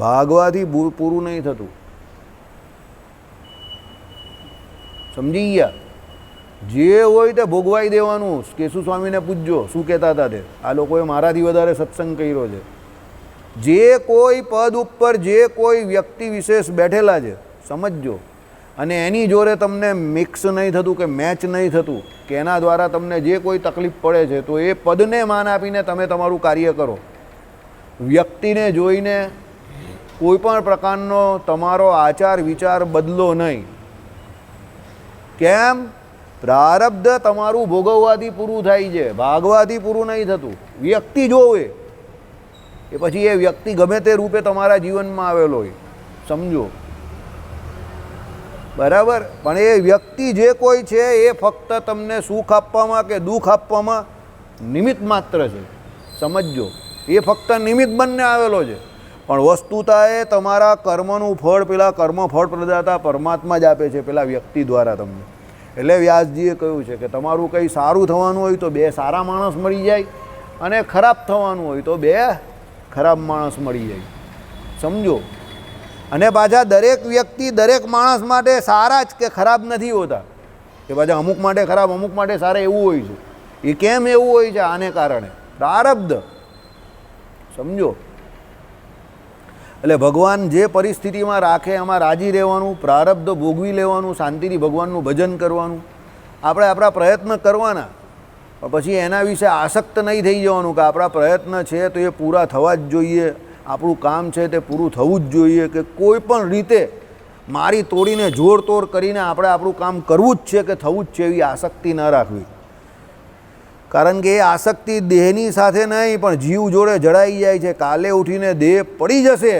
ભાગવાથી પૂરું નહીં થતું. સમજી ગયા? જે હોય તે ભોગવાઈ દેવાનું. કેશુ સ્વામીને પૂછજો શું કહેતા હતા તે. આ લોકોએ મારાથી વધારે સત્સંગ કર્યો છે. જે કોઈ પદ ઉપર જે કોઈ વ્યક્તિ વિશેષ બેઠેલા છે, સમજજો, અને એની જોડે તમને મિક્સ નહીં થતું કે મેચ નહીં થતું, કે એના દ્વારા તમને જે કોઈ તકલીફ પડે છે, તો એ પદને માન આપીને તમે તમારું કાર્ય કરો. વ્યક્તિને જોઈને કોઈ પણ પ્રકારનો તમારો આચાર વિચાર બદલો નહીં. કેમ? પ્રારબ્ધ તમારું ભોગવવાથી પૂરું થાય છે, ભાગવાથી પૂરું નહીં થતું. વ્યક્તિ જોવે એ પછી એ વ્યક્તિ ગમે તે રૂપે તમારા જીવનમાં આવેલો હોય, સમજો, બરાબર. પણ એ વ્યક્તિ જે કોઈ છે એ ફક્ત તમને સુખ આપવામાં કે દુઃખ આપવામાં નિમિત્ત માત્ર છે, સમજજો. એ ફક્ત નિમિત્ત બનને આવેલો છે, પણ વસ્તુતા એ તમારા કર્મનું ફળ પેલા કર્મફળ પ્રદાતા પરમાત્મા જ આપે છે, પેલા વ્યક્તિ દ્વારા તમને. એટલે વ્યાસજીએ કહ્યું છે કે તમારું કંઈ સારું થવાનું હોય તો 2 સારા માણસ મળી જાય, અને ખરાબ થવાનું હોય તો 2 ખરાબ માણસ મળી જાય, સમજો. અને પાછા દરેક વ્યક્તિ દરેક માણસ માટે સારા જ કે ખરાબ નથી હોતા. એ પાછા અમુક માટે ખરાબ, અમુક માટે સારા એવું હોય છે. એ કેમ એવું હોય છે? આને કારણે પ્રારબ્ધ, સમજો. એટલે ભગવાન જે પરિસ્થિતિમાં રાખે એમાં રાજી રહેવાનું, પ્રારબ્ધ ભોગવી લેવાનું, શાંતિથી ભગવાનનું ભજન કરવાનું. આપણે આપણા પ્રયત્ન કરવાના, પણ પછી એના વિશે આસક્ત નહીં થઈ જવાનું કે આપણા પ્રયત્ન છે તો એ પૂરા થવા જ જોઈએ, આપણું કામ છે તે પૂરું થવું જ જોઈએ, કે કોઈ પણ રીતે મારી તોડીને જોડતોડ કરીને આપણે આપણું કામ કરવું જ છે કે થવું જ છે, એવી આસક્તિ ન રાખવી. કારણ કે એ આસક્તિ દેહની સાથે નહીં પણ જીવ જોડે જડાઈ જાય છે. કાલે ઉઠીને દેહ પડી જશે,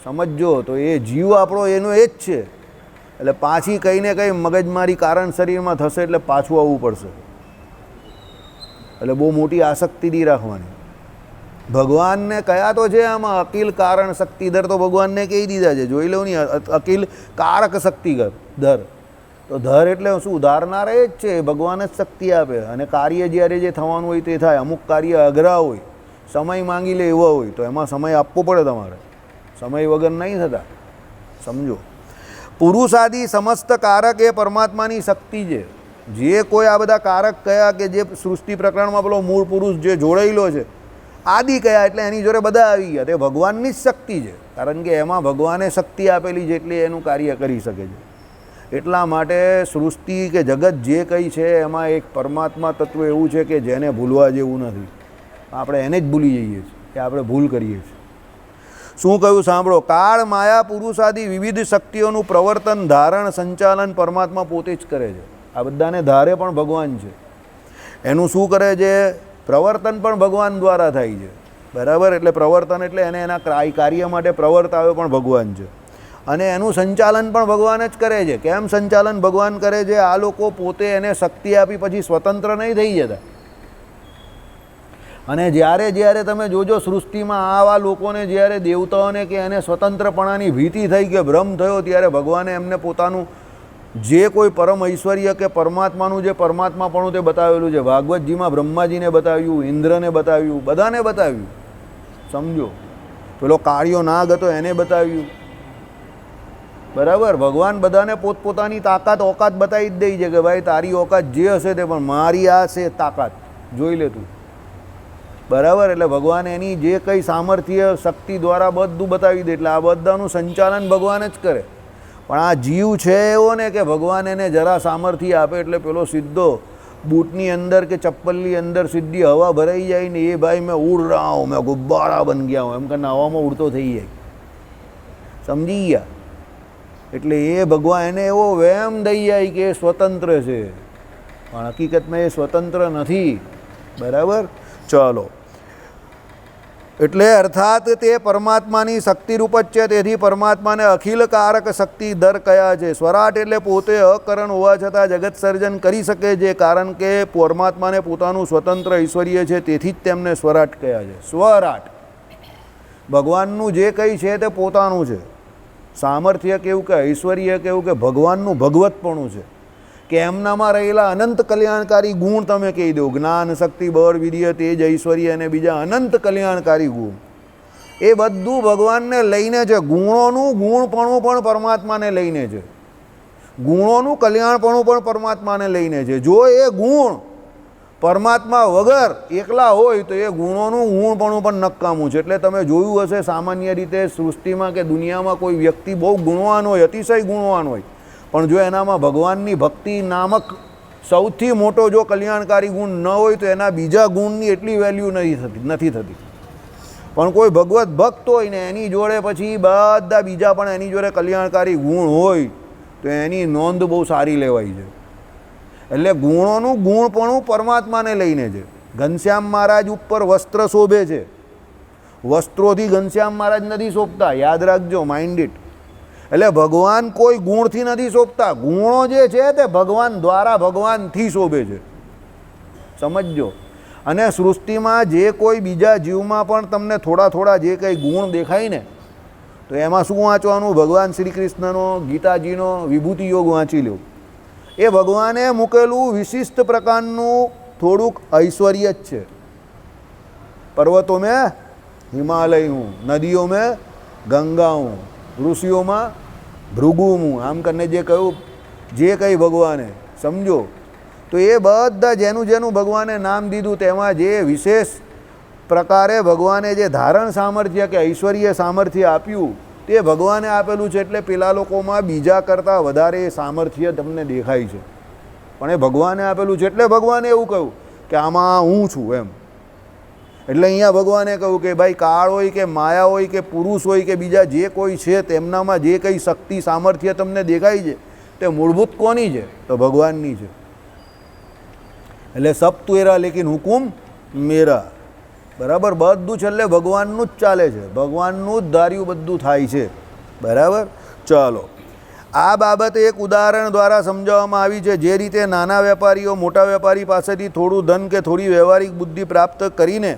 સમજજો, તો એ જીવ આપણો એનો એ જ છે. એટલે પાછી કંઈ ને કંઈ મગજમારી કારણ શરીરમાં થશે, એટલે પાછું આવવું પડશે. એટલે બહુ મોટી આસક્તિ નહીં રાખવાની. ભગવાનને કયા તો છે આમાં અકિલ કારણ શક્તિધર, તો ભગવાનને કહી દીધા છે, જોઈ લો નહીં. અકિલ કારક શક્તિધર, તો ધર એટલે શું? ઉધારનાર એ જ છે, ભગવાન જ શક્તિ આપે. અને કાર્ય જ્યારે જે થવાનું હોય તે થાય. અમુક કાર્ય અઘરા હોય, સમય માંગી લે એવા હોય, તો એમાં સમય આપવો પડે તમારે, સમય વગર નહીં થતા, સમજો. પુરુષાદિ સમસ્ત કારક એ પરમાત્માની શક્તિ છે. જે કોઈ આ બધા કારક કયા કે જે સૃષ્ટિ પ્રકરણમાં પેલો મૂળ પુરુષ જે જોડાયેલો છે, આદિ કયા એટલે એની જોડે બધા આવી ગયા, તે ભગવાનની જ શક્તિ છે. કારણ કે એમાં ભગવાને શક્તિ આપેલી છે એટલે એનું કાર્ય કરી શકે છે. એટલા માટે સૃષ્ટિ કે જગત જે કંઈ છે એમાં એક પરમાત્મા તત્વ એવું છે કે જેને ભૂલવા જેવું નથી. આપણે એને જ ભૂલી જઈએ છીએ, કે આપણે ભૂલ કરીએ છીએ. શું કહ્યું સાંભળો? કાળ, માયા, પુરુષ આદિ વિવિધ શક્તિઓનું પ્રવર્તન, ધારણ, સંચાલન પરમાત્મા પોતે જ કરે છે. આ બધાને ધારે પણ ભગવાન છે. એનું શું કરે છે? પ્રવર્તન પણ ભગવાન દ્વારા થાય છે. બરાબર? એટલે પ્રવર્તન એટલે એને એના કાર્ય માટે પ્રવર્તાવે પણ ભગવાન છે, અને એનું સંચાલન પણ ભગવાન જ કરે છે. કેમ સંચાલન ભગવાન કરે છે? આ લોકો પોતે એને શક્તિ આપી પછી સ્વતંત્ર નહીં થઈ જતા. અને જ્યારે જ્યારે તમે જોજો સૃષ્ટિમાં આવા લોકોને જ્યારે દેવતાઓને કે એને સ્વતંત્રપણાની ભીતિ થઈ કે ભ્રમ થયો, ત્યારે ભગવાને એમને પોતાનું જે કોઈ પરમ ઐશ્વર્ય કે પરમાત્માનું જે પરમાત્માપણું તે બતાવેલું છે. ભાગવતજીમાં બ્રહ્માજીને બતાવ્યું, ઇન્દ્રને બતાવ્યું, બધાને બતાવ્યું. સમજો, પેલો કાળિયો નાગ હતો એને બતાવ્યું. બરાબર? ભગવાન બધાને પોતપોતાની તાકાત ઓકાત બતાવી જ દઈ છે કે ભાઈ તારી ઓકાત જે હશે તે, પણ મારી આ છે તાકાત, જોઈ લે તું. બરાબર? એટલે ભગવાન એની જે કંઈ સામર્થ્ય શક્તિ દ્વારા બધું બતાવી દે. એટલે આ બધાનું સંચાલન ભગવાન જ કરે. પણ આ જીવ છે એવો ને કે ભગવાન એને જરા સામર્થ્ય આપે એટલે પેલો સીધો બૂટની અંદર કે ચપ્પલની અંદર સીધી હવા ભરાઈ જાય ને એ ભાઈ મેં ઉડ રહા હું, મેં ગુબ્બારા બન ગયા હું, એમ કરીને હવામાં ઉડતો થઈ જાય. સમજી ગયા? એટલે એ ભગવાન એને એવો વહેમ દઈ જાય કે એ સ્વતંત્ર છે, પણ હકીકતમાં એ સ્વતંત્ર નથી. બરાબર? ચાલો, એટલે અર્થાત તે પરમાત્માની શક્તિરૂપ જ છે. તેથી પરમાત્માને અખિલ કારક શક્તિ દર કયા છે. સ્વરાટ એટલે પોતે અકરણ હોવા છતાં જગત સર્જન કરી શકે છે, કારણ કે પરમાત્માને પોતાનું સ્વતંત્ર ઐશ્વર્ય છે, તેથી જ તેમને સ્વરાટ કયા છે. સ્વરાટ ભગવાનનું જે કંઈ છે તે પોતાનું છે. સામર્થ્ય કેવું કે ઐશ્વર્ય કેવું કે ભગવાનનું ભગવતપણું છે, કે એમનામાં રહેલા અનંત કલ્યાણકારી ગુણ તમે કહી દો. જ્ઞાન, શક્તિ, બળ, વીર્ય, તેજ, ઐશ્વર્ય અને બીજા અનંત કલ્યાણકારી ગુણ, એ બધું ભગવાનને લઈને છે. ગુણોનું ગુણપણું પણ પરમાત્માને લઈને છે. ગુણોનું કલ્યાણપણું પણ પરમાત્માને લઈને છે. જો એ ગુણ પરમાત્મા વગર એકલા હોય તો એ ગુણોનું ગુણપણું પણ નકામું છે. એટલે તમે જોયું હશે સામાન્ય રીતે સૃષ્ટિમાં કે દુનિયામાં કોઈ વ્યક્તિ બહુ ગુણવાન હોય, અતિશય ગુણવાન હોય, પણ જો એનામાં ભગવાનની ભક્તિ નામક સૌથી મોટો જો કલ્યાણકારી ગુણ ન હોય તો એના બીજા ગુણની એટલી વેલ્યુ નથી થતી. પણ કોઈ ભગવત ભક્ત હોય ને એની જોડે પછી બધા બીજા પણ એની જોડે કલ્યાણકારી ગુણ હોય તો એની નોંધ બહુ સારી લેવાય છે. એટલે ગુણોનું ગુણપણું પરમાત્માને લઈને છે. ઘનશ્યામ મહારાજ ઉપર વસ્ત્ર શોભે છે, વસ્ત્રોથી ઘનશ્યામ મહારાજ નથી શોભતા, યાદ રાખજો, માઇન્ડ ઇટ. એટલે ભગવાન કોઈ ગુણથી નથી શોભતા, ગુણો જે છે તે ભગવાન દ્વારા ભગવાનથી શોભે છે. સમજજો. અને સૃષ્ટિમાં જે કોઈ બીજા જીવમાં પણ તમને થોડા થોડા જે કંઈ ગુણ દેખાય ને, તો એમાં શું વાંચવાનું? ભગવાન શ્રી કૃષ્ણનો ગીતાજીનો વિભૂતિ યોગ વાંચી લો. એ ભગવાને મૂકેલું વિશિષ્ટ પ્રકારનું થોડુંક ઐશ્વર્ય જ છે. પર્વતો મેં હિમાલય હું, નદીઓ મેં ગંગા હું, ઋષિઓમાં ભૃગુ હું, આમ કરીને જે કહ્યું જે કંઈ ભગવાને, સમજો. તો એ બધા જેનું જેનું ભગવાને નામ દીધું તેમાં જે વિશેષ પ્રકારે ભગવાને જે ધારણ સામર્થ્ય કે ઐશ્વર્ય સામર્થ્ય આપ્યું તે ભગવાને આપેલું છે. એટલે પેલા લોકોમાં બીજા કરતાં વધારે સામર્થ્ય તમને દેખાય છે, પણ એ ભગવાને આપેલું છે. એટલે ભગવાને એવું કહ્યું કે આમાં હું છું એમ. એટલે અહીંયા ભગવાને કહ્યું કે ભાઈ કાળ હોય કે માયા હોય કે પુરુષ હોય કે બીજા જે કોઈ છે તેમનામાં જે કંઈ શક્તિ સામર્થ્ય તમને દેખાય છે તે મૂળભૂત કોની છે? તો ભગવાનની છે. એટલે સબ તેરા લેકિન હુકુમ મેરા. બરાબર? બધું છેલ્લે ભગવાનનું જ ચાલે છે, ભગવાનનું જ ધાર્યું બધું થાય છે. બરાબર? ચાલો, આ બાબતે એક ઉદાહરણ દ્વારા સમજાવવામાં આવી છે. જે રીતે નાના વેપારીઓ મોટા વેપારી પાસેથી થોડું ધન કે થોડી વ્યવહારિક બુદ્ધિ પ્રાપ્ત કરીને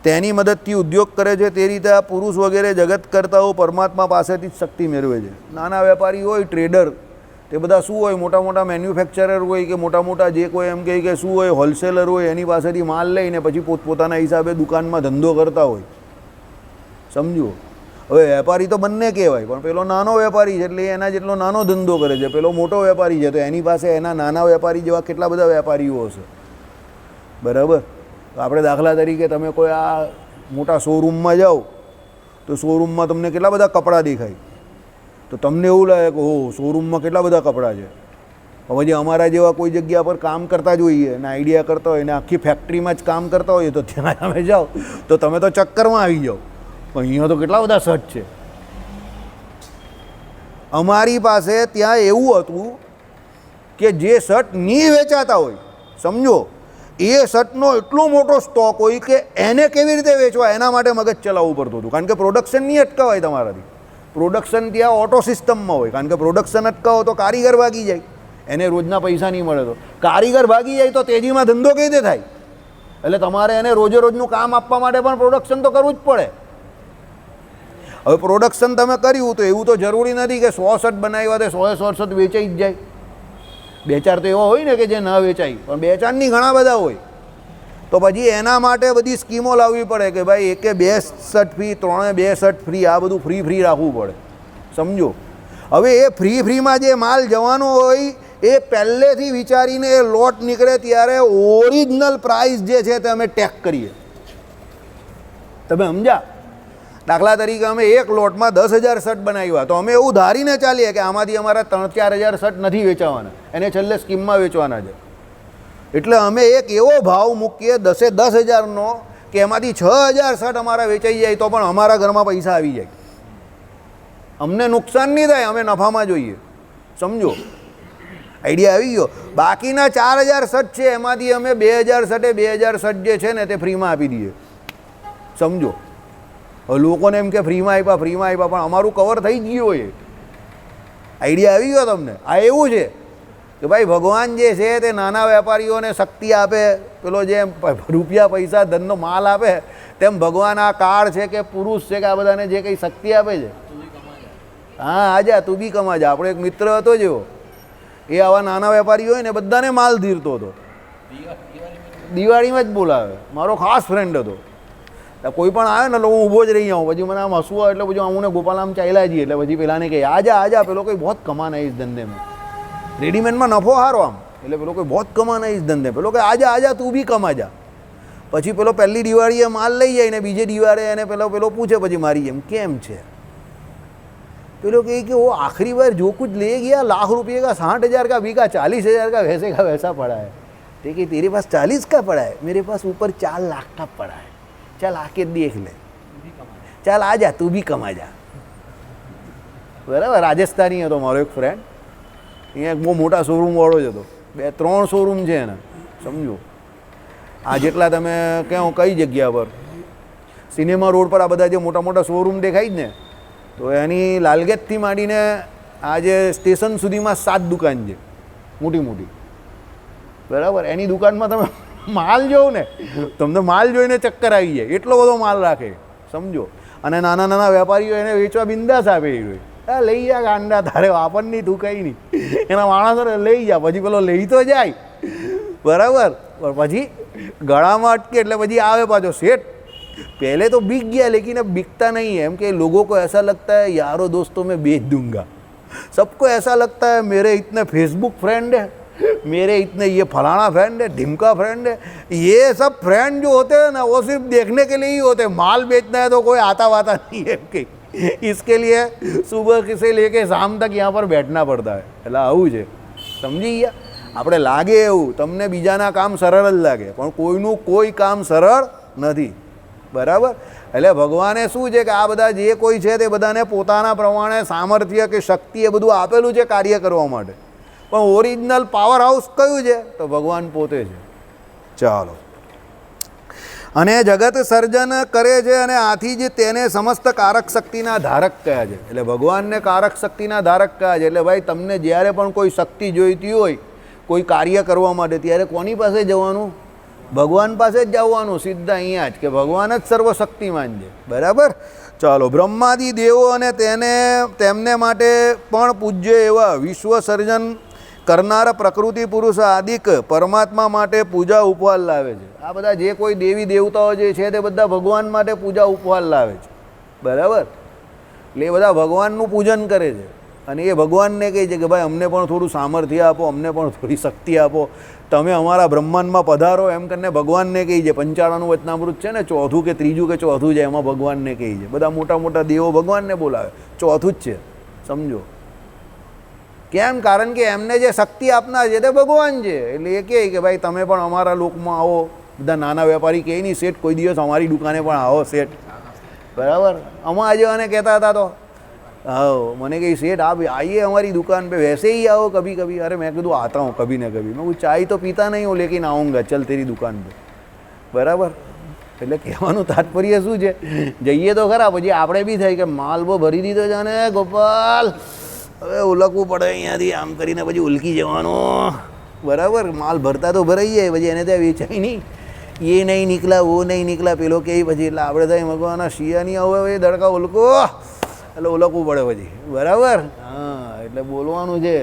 તેની મદદથી ઉદ્યોગ કરે છે, તે રીતે આ પુરુષ વગેરે જગત કરતાઓ પરમાત્મા પાસેથી જ શક્તિ મેળવે છે. નાના વેપારી હોય, ટ્રેડર, તે બધા શું હોય? મોટા મોટા મેન્યુફેક્ચરર હોય કે મોટા મોટા જે કોઈ એમ કહે કે શું હોય, હોલસેલર હોય, એની પાસેથી માલ લઈને પછી પોતપોતાના હિસાબે દુકાનમાં ધંધો કરતા હોય. સમજો. હવે વેપારી તો બંને કહેવાય, પણ પેલો નાનો વેપારી છે એટલે એના જેટલો નાનો ધંધો કરે છે, પેલો મોટો વેપારી છે તો એની પાસે એના નાના વેપારી જેવા કેટલા બધા વેપારીઓ હશે. બરાબર? આપણે દાખલા તરીકે તમે કોઈ આ મોટા શોરૂમમાં જાઓ તો શોરૂમમાં તમને કેટલા બધા કપડાં દેખાય, તો તમને એવું લાગે કે ઓહ, શોરૂમમાં કેટલા બધા કપડાં છે. પછી અમારા જેવા કોઈ જગ્યા પર કામ કરતા જ હોઈએ અને આઈડિયા કરતા હોય ને આખી ફેક્ટરીમાં જ કામ કરતા હોઈએ તો ત્યાં તમે જાઓ તો તમે તો ચક્કરમાં આવી જાઓ, પણ અહીંયા તો કેટલા બધા શર્ટ છે. અમારી પાસે ત્યાં એવું હતું કે જે શર્ટ નહીં વેચાતા હોય, સમજો, એ શર્ટનો એટલો મોટો સ્ટોક હોય કે એને કેવી રીતે વેચવા એના માટે મગજ ચલાવવું પડતું હતું. કારણ કે પ્રોડક્શન નહીં અટકાવાય તમારાથી. પ્રોડક્શન ત્યાં ઓટો સિસ્ટમમાં હોય. કારણ કે પ્રોડક્શન અટકાવો તો કારીગર ભાગી જાય, એને રોજના પૈસા નહીં મળે. તો કારીગર ભાગી જાય તો તેજીમાં ધંધો કઈ રીતે થાય? એટલે તમારે એને રોજે રોજનું કામ આપવા માટે પણ પ્રોડક્શન તો કરવું જ પડે. હવે પ્રોડક્શન તમે કર્યું તો એવું તો જરૂરી નથી કે 100 શર્ટ બનાવ્યા તો 100 શર્ટ વેચાઈ જ જાય. 2-4 તો એવા હોય ને કે જે ન વેચાય, પણ 2-4 ઘણા બધા હોય. તો પછી એના માટે બધી સ્કીમો લાવવી પડે કે ભાઈ 2 શર્ટ ફ્રી, 2 શર્ટ ફ્રી, આ બધું ફ્રી રાખવું પડે, સમજો. હવે એ ફ્રીમાં જે માલ જવાનો હોય એ પહેલેથી વિચારીને એ લોટ નીકળે ત્યારે ઓરિજિનલ પ્રાઇસ જે છે તે અમે ટેગ કરીએ. તમે સમજ્યા? દાખલા તરીકે અમે એક લોટમાં 10,000 શર્ટ બનાવ્યા તો અમે એવું ધારીને ચાલીએ કે આમાંથી અમારા 3-4 હજાર શર્ટ નથી વેચાવાના, એને છેલ્લે સ્કીમમાં વેચવાના છે. એટલે અમે એક એવો ભાવ મૂકીએ 10,000નો કે એમાંથી 6,000 શર્ટ અમારા વેચાઈ જાય તો પણ અમારા ઘરમાં પૈસા આવી જાય, અમને નુકસાન નહીં થાય, અમે નફામાં જોઈએ, સમજો. આઈડિયા આવી ગયો? બાકીના 4,000 શર્ટ છે એમાંથી અમે 2,000 શર્ટે 2,000 શર્ટ જે છે ને તે ફ્રીમાં આપી દઈએ, સમજો. હવે લોકોને એમ કે ફ્રીમાં આપ્યા પણ અમારું કવર થઈ ગયું હોય. આઈડિયા આવી ગયો તમને? આ એવું છે કે ભાઈ ભગવાન જે છે તે નાના વેપારીઓને શક્તિ આપે, પેલો જેમ રૂપિયા પૈસા ધનનો માલ આપે તેમ ભગવાન આ કાળ છે કે પુરુષ છે કે આ બધાને જે કંઈ શક્તિ આપે છે. હા, આજા તું બી કમા જા. આપણો એક મિત્ર હતો જેવો, એ આવા નાના વેપારી હોય ને બધાને માલ ધીરતો હતો. દિવાળીમાં જ બોલાવે. મારો ખાસ ફ્રેન્ડ હતો. કોઈ પણ આવે ને એટલે હું ઊભો જ રહી આવું. પછી મને આમ હસવું આવે એટલે પછી હું ને ગોપાલ આમ ચાલ્યા જઈએ. એટલે પછી પેલાને કહે આજા પેલો કોઈ બહુ કમાના ઇસ ધંધેમાં, રેડીમેડમાં નફો સારો આમ. એટલે પેલો કોઈ બહુ કમાના ઇસ ધંધે. પેલો કે આજા તું બી કમા જા. પછી પેલો પહેલી દિવાળીએ માલ લઈ જાય ને બીજે દિવાળે એને પેલો પૂછે પછી મારી એમ કેમ છે? પેલો કહે કે वो आखिरी बार जो कुछ ले गया ₹1,00,000 का 60,000 का बिका, 40,000 का वैसा पड़ा है. ठीक है, तेरे पास 40 का पड़ा है, मेरे पास ऊपर 4 लाख का पड़ा है, चल आके देख ले, ચાલ આ જા તું બી કમા જા. બરાબર. રાજસ્થાની હતો મારો એક ફ્રેન્ડ, અહીંયા બહુ મોટા શોરૂમવાળો જ હતો, 2-3 શોરૂમ છે એને, સમજો. આ જેટલા તમે કહો કઈ જગ્યા પર, સિનેમા રોડ પર આ બધા જે મોટા મોટા શોરૂમ દેખાય જ ને, તો એની લાલગેટથી માંડીને આ જે સ્ટેશન સુધીમાં 7 દુકાન છે મોટી મોટી. બરાબર. એની દુકાનમાં તમે માલ જોઉં ને તમને માલ જોઈને ચક્કર આવી જાય, એટલો બધો માલ રાખે, સમજો. અને નાના નાના વેપારીઓ એને વેચવા બિંદાસ આપે. એ લઈ જા ગાંડા, તારે વાપરની તું કંઈ નહીં, એના માણસોને લઈ જા. પછી પેલો લઈ તો જાય, બરાબર, પછી ગળામાં અટકે એટલે પછી આવે પાછો શેઠ. पहले तो बिक गया लेकिन अब बिकता नहीं है, एम के लोगों को ऐसा लगता है यारों दोस्तों में बेच दूंगा, सबको ऐसा लगता है मेरे इतने फेसबुक फ्रेंड है, मेरे इतने ये फलाना फ्रेंड है, ढिमका फ्रेंड है. ये सब फ्रेंड जो होते हैं ना वो सिर्फ देखने के लिए ही होते हैं, माल बेचना है तो कोई आता वाता नहीं है कि इसके लिए सुबह से लेके शाम तक यहाँ पर बैठना पड़ता है. એટલે આવું છે, સમજી ગયા? આપણે લાગે એવું તમને બીજાના કામ સરળ જ લાગે પણ કોઈનું કોઈ કામ સરળ નથી. બરાબર. એટલે ભગવાને શું છે કે આ બધા જે કોઈ છે તે બધાને પોતાના પ્રમાણે સામર્થ્ય કે શક્તિ એ બધું આપેલું છે કાર્ય કરવા માટે, પણ ઓરિજિનલ પાવર હાઉસ કયું છે તો ભગવાન પોતે છે. ચાલો. અને જગત સર્જન કરે છે અને આથી જ તેને સમસ્ત કારક શક્તિના ધારક કહ્યા છે. એટલે ભગવાનને કારક શક્તિના ધારક કહ્યા છે. એટલે ભાઈ તમને જ્યારે પણ કોઈ શક્તિ જોઈતી હોય કોઈ કાર્ય કરવા માટે ત્યારે કોની પાસે જવાનું? ભગવાન પાસે જ જવાનું, સીધા અહીંયા જ, કે ભગવાન જ સર્વશક્તિમાન છે. બરાબર. ચાલો. બ્રહ્માદિ દેવો અને તેમને માટે પણ પૂજ્ય એવા વિશ્વ સર્જન કરનાર પ્રકૃતિ પુરુષ આદિક પરમાત્મા માટે પૂજા ઉપહાર લાવે છે. આ બધા જે કોઈ દેવી દેવતાઓ જે છે તે બધા ભગવાન માટે પૂજા ઉપહાર લાવે છે. બરાબર. એટલે એ બધા ભગવાનનું પૂજન કરે છે અને એ ભગવાનને કહે છે કે ભાઈ અમને પણ થોડું સામર્થ્ય આપો, અમને પણ થોડી શક્તિ આપો, તમે અમારા બ્રહ્માંડમાં પધારો, એમ કરીને ભગવાનને કહી છે. 55 વચનામૃત છે ને, 4થું કે 3જું કે 4થું છે, એમાં ભગવાનને કહી છે. બધા મોટા મોટા દેવો ભગવાનને બોલાવે, 4થું જ છે, સમજો. કેમ? કારણ કે એમને જે શક્તિ આપનાર છે તે ભગવાન છે. એટલે એ કહે કે ભાઈ તમે પણ અમારા લોકમાં આવો. બધા નાના વેપારી કહે નહીં શેઠ કોઈ દિવસ અમારી દુકાને પણ આવો શેઠ. બરાબર. અમારા જેવાને કહેતા હતા તો हाँ मैंने कही सेठ आप आइए हमारी दुकान पे, वैसे ही आओ कभी कभी। अरे मैं कીધું आता हूँ कभी ना कभी, मैं वो चाय तो पीता नहीं हूँ लेकिन आऊँगा, चल तेरी दुकान पे, બરાબર। એટલે કહેવાનું તાત્પર્ય શું છે, જઈએ તો ખરા, પછી આપણે બી થાય કે માલ બહુ ભરી દીધો છે ને ગોપાલ, હવે ઉલકવું પડે અહીંયાથી, આમ કરીને પછી ઉલકી જવાનું, બરાબર। માલ ભરતા તો ભરાઈ જાય, પછી એને ત્યાં વેચાય નહીં, એ નહીં નીકળા વો નહીં નીકળા, પેલો કે પછી એટલે આપણે થાય મગવાના શિયા નહીં આવે એ દડકા ઉલકો, એટલે ઉલકવું પડે પછી, બરાબર। હા એટલે બોલવાનું છે,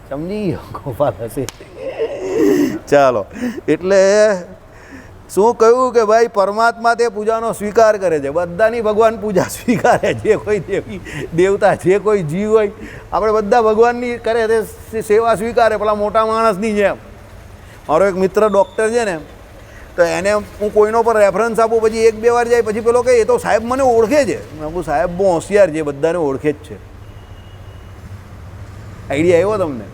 સમજી ગયો ગોપાલ હશે। ચાલો, એટલે શું કહ્યું કે ભાઈ પરમાત્મા તે પૂજાનો સ્વીકાર કરે છે, બધાની ભગવાન પૂજા સ્વીકારે, જે કોઈ દેવી દેવતા, જે કોઈ જીવ હોય, આપણે બધા ભગવાનની કરે તે સેવા સ્વીકારે, પેલા મોટા માણસની જેમ। મારો એક મિત્ર ડૉક્ટર છે ને, તો એને હું કોઈનો પર રેફરન્સ આપું, પછી એક બે વાર જાય, પછી પેલો કહે એ તો સાહેબ મને ઓળખે છે, મેં કહું સાહેબ બહુ હોશિયાર છે, બધાને ઓળખે જ છે। આઈડિયા આવ્યો તમને?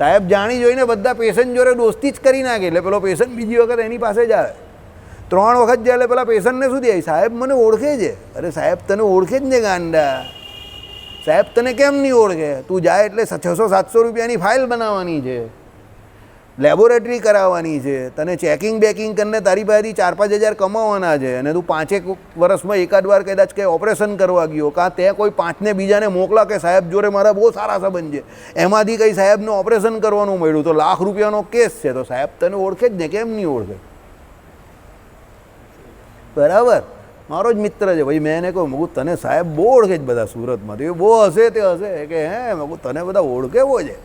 સાહેબ જાણી જોઈને બધા પેશન્ટ જોડે દોસ્તી જ કરી નાખે, એટલે પેલો પેશન્ટ બીજી વખત એની પાસે જ આવે, 3 વખત જાય એટલે પેલા પેશન્ટને શું થાય, સાહેબ મને ઓળખે છે। અરે સાહેબ તને ઓળખે જ ને ગાંડા, સાહેબ તને કેમ નહીં ઓળખે? તું જાય એટલે 600-700 રૂપિયાની ફાઇલ બનાવવાની છે, લેબોરેટરી કરાવવાની છે, તને ચેકિંગ બેકિંગ કરીને તારી પાસેથી 4-5 હજાર કમાવાના છે, અને તું 5 વર્ષમાં એકાદ વાર કદાચ કંઈ ઓપરેશન કરવા ગયો, કાં તે કોઈ 5ને બીજાને મોકલા કે સાહેબ જોડે મારા બહુ સારા સંબંધ છે, એમાંથી કંઈ સાહેબનું ઓપરેશન કરવાનું મળ્યું તો લાખ રૂપિયાનો કેસ છે, તો સાહેબ તને ઓળખે જ ને, કેમ નહીં ઓળખે? બરાબર। મારો જ મિત્ર છે ભાઈ, મેં એને કહું મેં કહું તને સાહેબ બહુ ઓળખે જ બધા સુરતમાં, તો એ બહુ હશે તે હશે કે હે, મેં કહું તને બધા ઓળખે બહુ છે,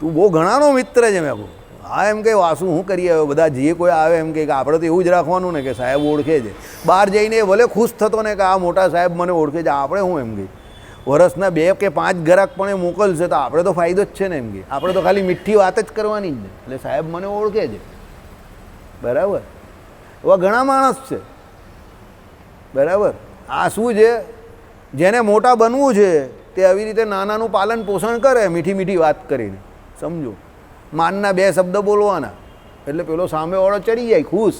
તું બહુ ઘણાનો મિત્ર છે। મેં કહું હા, એમ કે વાસુ શું કરીએ હવે, બધા જે કોઈ આવે એમ કે આપણે તો એવું જ રાખવાનું ને કે સાહેબ ઓળખે છે, બહાર જઈને ભલે ખુશ થતો ને કે આ મોટા સાહેબ મને ઓળખે છે, આપણે શું એમ કહી વર્ષના 2 કે 5 ગ્રાહક પણ એ મોકલશે તો આપણે તો ફાયદો જ છે ને, એમ કે આપણે તો ખાલી મીઠી વાત જ કરવાની જ ને, એટલે સાહેબ મને ઓળખે છે, બરાબર। એવા ઘણા માણસ છે, બરાબર। આ શું છે, જેને મોટા બનવું છે તે આવી રીતે નાનાનું પાલન પોષણ કરે, મીઠી મીઠી વાત કરીને, સમજો, માનના 2 શબ્દ બોલવાના, એટલે પેલો સામેવાળો ચડી જાય ખુશ,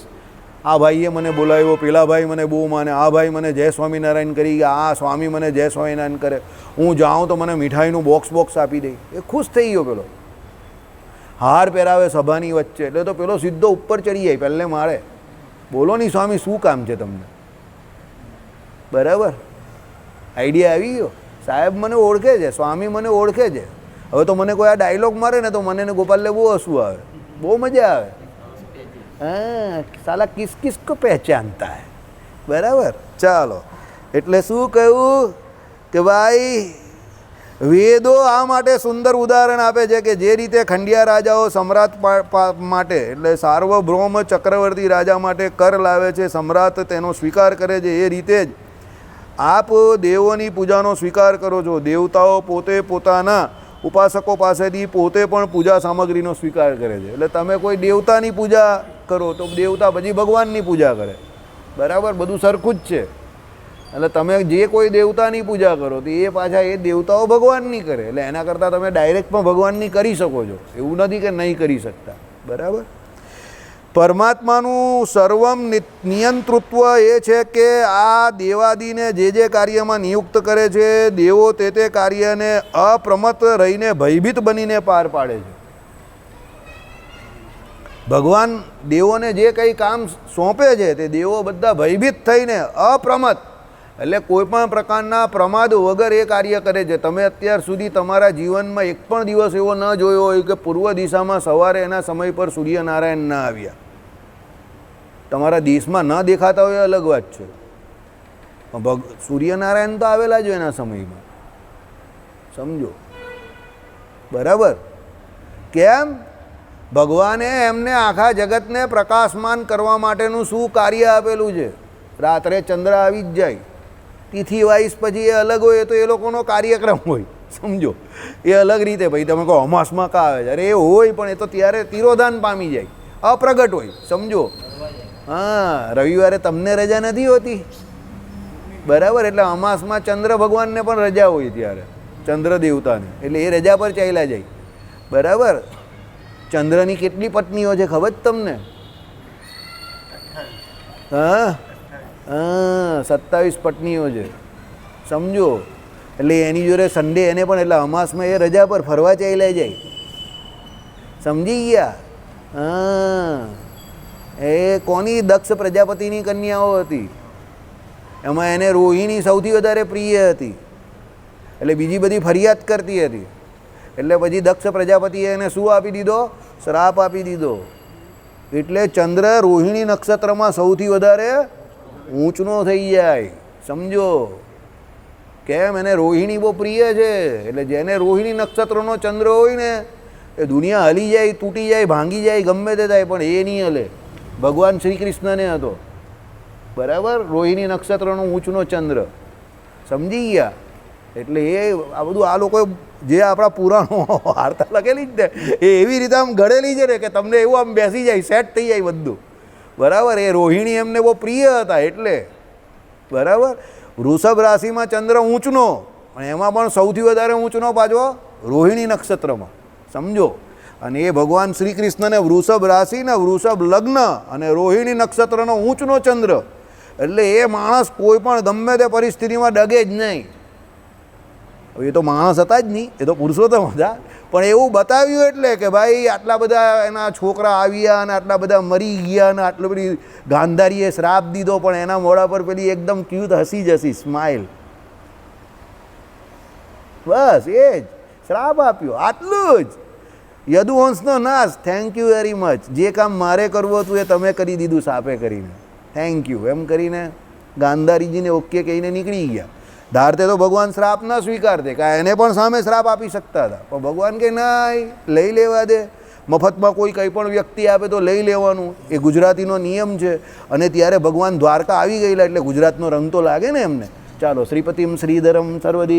આ ભાઈએ મને બોલાવ્યો, પેલા ભાઈ મને બહુ માને, આ ભાઈ મને જય સ્વામિનારાયણ કરી ગયા, આ સ્વામી મને જય સ્વામિનારાયણ કરે, હું જાઉં તો મને મીઠાઈનું બોક્સ આપી દે, એ ખુશ થઈ ગયો પેલો, હાર પહેરાવે સભાની વચ્ચે, એટલે તો પેલો સીધો ઉપર ચડી જાય, પહેલે મારે બોલો નહીં સ્વામી શું કામ છે તમને, બરાબર। આઈડિયા આવી ગયો, સાહેબ મને ઓળખે છે, સ્વામી મને ઓળખે છે। હવે તો મને કોઈ આ ડાયલોગ મારે ને તો મને ને ગોપાલને બહુ હસવું આવે, બહુ મજા આવે, હા સાલા કિસ કિસ કો પહેચાનતા હૈ, બરાબર। ચાલો, એટલે શું કહ્યું કે ભાઈ વેદો આ માટે સુંદર ઉદાહરણ આપે છે કે જે રીતે ખંડિયા રાજાઓ સમ્રાટ માટે એટલે સાર્વભૌમ ચક્રવર્તી રાજા માટે કર લાવે છે, સમ્રાટ તેનો સ્વીકાર કરે છે, એ રીતે જ આપ દેવોની પૂજાનો સ્વીકાર કરો છો। દેવતાઓ પોતે પોતાના ઉપાસકો પાસેથી પોતે પણ પૂજા સામગ્રીનો સ્વીકાર કરે છે, એટલે તમે કોઈ દેવતાની પૂજા કરો તો દેવતા પછી ભગવાનની પૂજા કરે, બરાબર, બધું સરખું જ છે। એટલે તમે જે કોઈ દેવતાની પૂજા કરો તો એ પાછા એ દેવતાઓ ભગવાનની કરે, એટલે એના કરતાં તમે ડાયરેક્ટ પણ ભગવાનની કરી શકો છો, એવું નથી કે નહીં કરી શકતા, બરાબર। પરમાત્માનું સર્વમ નિયંતૃત્વ એ છે કે આ દેવાદિને જે કાર્યમાં નિયુક્ત કરે છે, દેવો તે કાર્યને અપ્રમત્ત રહીને ભયભીત બનીને પાર પાડે છે। ભગવાન દેવોને જે કંઈ કામ સોંપે છે તે દેવો બધા ભયભીત થઈને અપ્રમત્ત, એટલે કોઈ પણ પ્રકારના પ્રમાદ વગર એ કાર્ય કરે છે। તમે અત્યાર સુધી તમારા જીવનમાં એક પણ દિવસ એવો ન જોયો હોય કે પૂર્વ દિશામાં સવારે એના સમય પર સૂર્યનારાયણ ના આવ્યા, તમારા દેશમાં ન દેખાતા હોય એ અલગ વાત છે, સૂર્યનારાયણ તો આવેલા જ હોય એના સમયમાં, સમજો, બરાબર। કેમ? ભગવાને એમને આખા જગતને પ્રકાશમાન કરવા માટેનું શું કાર્ય આપેલું છે, રાત્રે ચંદ્ર આવી જ જાય, તિથિ વાઇસ પછી એ અલગ હોય, તો એ લોકોનો કાર્યક્રમ હોય, સમજો, એ અલગ રીતે ભાઈ તમે કહો અમાસમાં કા આવે છે, અરે એ હોય પણ એ તો ત્યારે તિરોધાન પામી જાય, અપ્રગટ હોય, સમજો। હા, રવિવારે તમને રજા નથી હોતી, બરાબર, એટલે અમાસમાં ચંદ્ર ભગવાનને પણ રજા હોય ત્યારે, ચંદ્ર દેવતાને, એટલે એ રજા પર ચાલ્યા જાય, બરાબર। ચંદ્રની કેટલી પત્નીઓ છે ખબર જ તમને? હા, 27 પત્નીઓ છે, સમજો। એટલે એની જોડે સન્ડે એને પણ એટલે અમાસમાં એ રજા પર ફરવા ચાલ્યા જાય. સમજી ગયા? હા, એ કોની? દક્ષ પ્રજાપતિની કન્યાઓ હતી. એમાં એને રોહિણી સૌથી વધારે પ્રિય હતી, એટલે બીજી બધી ફરિયાદ કરતી હતી. એટલે પછી દક્ષ પ્રજાપતિએ એને શું આપી દીધો? શ્રાપ આપી દીધો. એટલે ચંદ્ર રોહિણી નક્ષત્રમાં સૌથી વધારે ઊંચનો થઈ જાય. સમજો કેમ? એને રોહિણી બહુ પ્રિય છે. એટલે જેને રોહિણી નક્ષત્રનો ચંદ્ર હોય ને એ દુનિયા હલી જાય, તૂટી જાય, ભાંગી જાય, ગમે તે થાય, પણ એ નહીં હલે. ભગવાન શ્રી કૃષ્ણને હતો બરાબર રોહિણી નક્ષત્રનો ઊંચનો ચંદ્ર. સમજી ગયા? એટલે એ આ બધું આ લોકોએ જે આપણા પુરાણો વાર્તા લખેલી જ ને એ એવી રીતે આમ ઘડેલી છે ને કે તમને એવું આમ બેસી જાય, સેટ થઈ જાય બધું. બરાબર? એ રોહિણી એમને બહુ પ્રિય હતા એટલે. બરાબર? વૃષભ રાશિમાં ચંદ્ર ઊંચનો, અને એમાં પણ સૌથી વધારે ઊંચનો પાછો રોહિણી નક્ષત્રમાં. સમજો? અને એ ભગવાન શ્રી કૃષ્ણને વૃષભ રાશિ ને વૃષભ લગ્ન અને રોહિણી નક્ષત્રનો ઊંચનો ચંદ્ર. એટલે એ માણસ કોઈ પણ ગમે તે પરિસ્થિતિમાં ડગે જ નહીં. એ તો માણસ હતા જ નહીં, એ તો પુરુષોત્તમ હતા, પણ એવું બતાવ્યું એટલે કે ભાઈ આટલા બધા એના છોકરા આવ્યા અને આટલા બધા મરી ગયા અને આટલી બધી ગાંધારીએ શ્રાપ દીધો, પણ એના મોઢા પર પેલી એકદમ ક્યુટ હસી જ હસી, સ્માઇલ. બસ એ જ શ્રાપ આપ્યો, આટલું જ. યદુવંશનો નાશ, થેન્ક યુ વેરી મચ. જે કામ મારે કરવું હતું એ તમે કરી દીધું સાપે કરીને, થેન્ક યુ એમ કરીને ગાંધારીજીને ઓકે કહીને નીકળી ગયા. ધારતે તો ભગવાન શ્રાપ ના સ્વીકારતે, કાંઈ એને પણ સામે શ્રાપ આપી શકતા હતા, પણ ભગવાન કે ના, લઈ લેવા દે. મફતમાં કોઈ કંઈ પણ વ્યક્તિ આપે તો લઈ લેવાનું, એ ગુજરાતીનો નિયમ છે. અને ત્યારે ભગવાન દ્વારકા આવી ગયેલા એટલે ગુજરાતનો રંગ તો લાગે ને એમને. ચાલો, શ્રીપતિમ શ્રીધરમ સર્વદી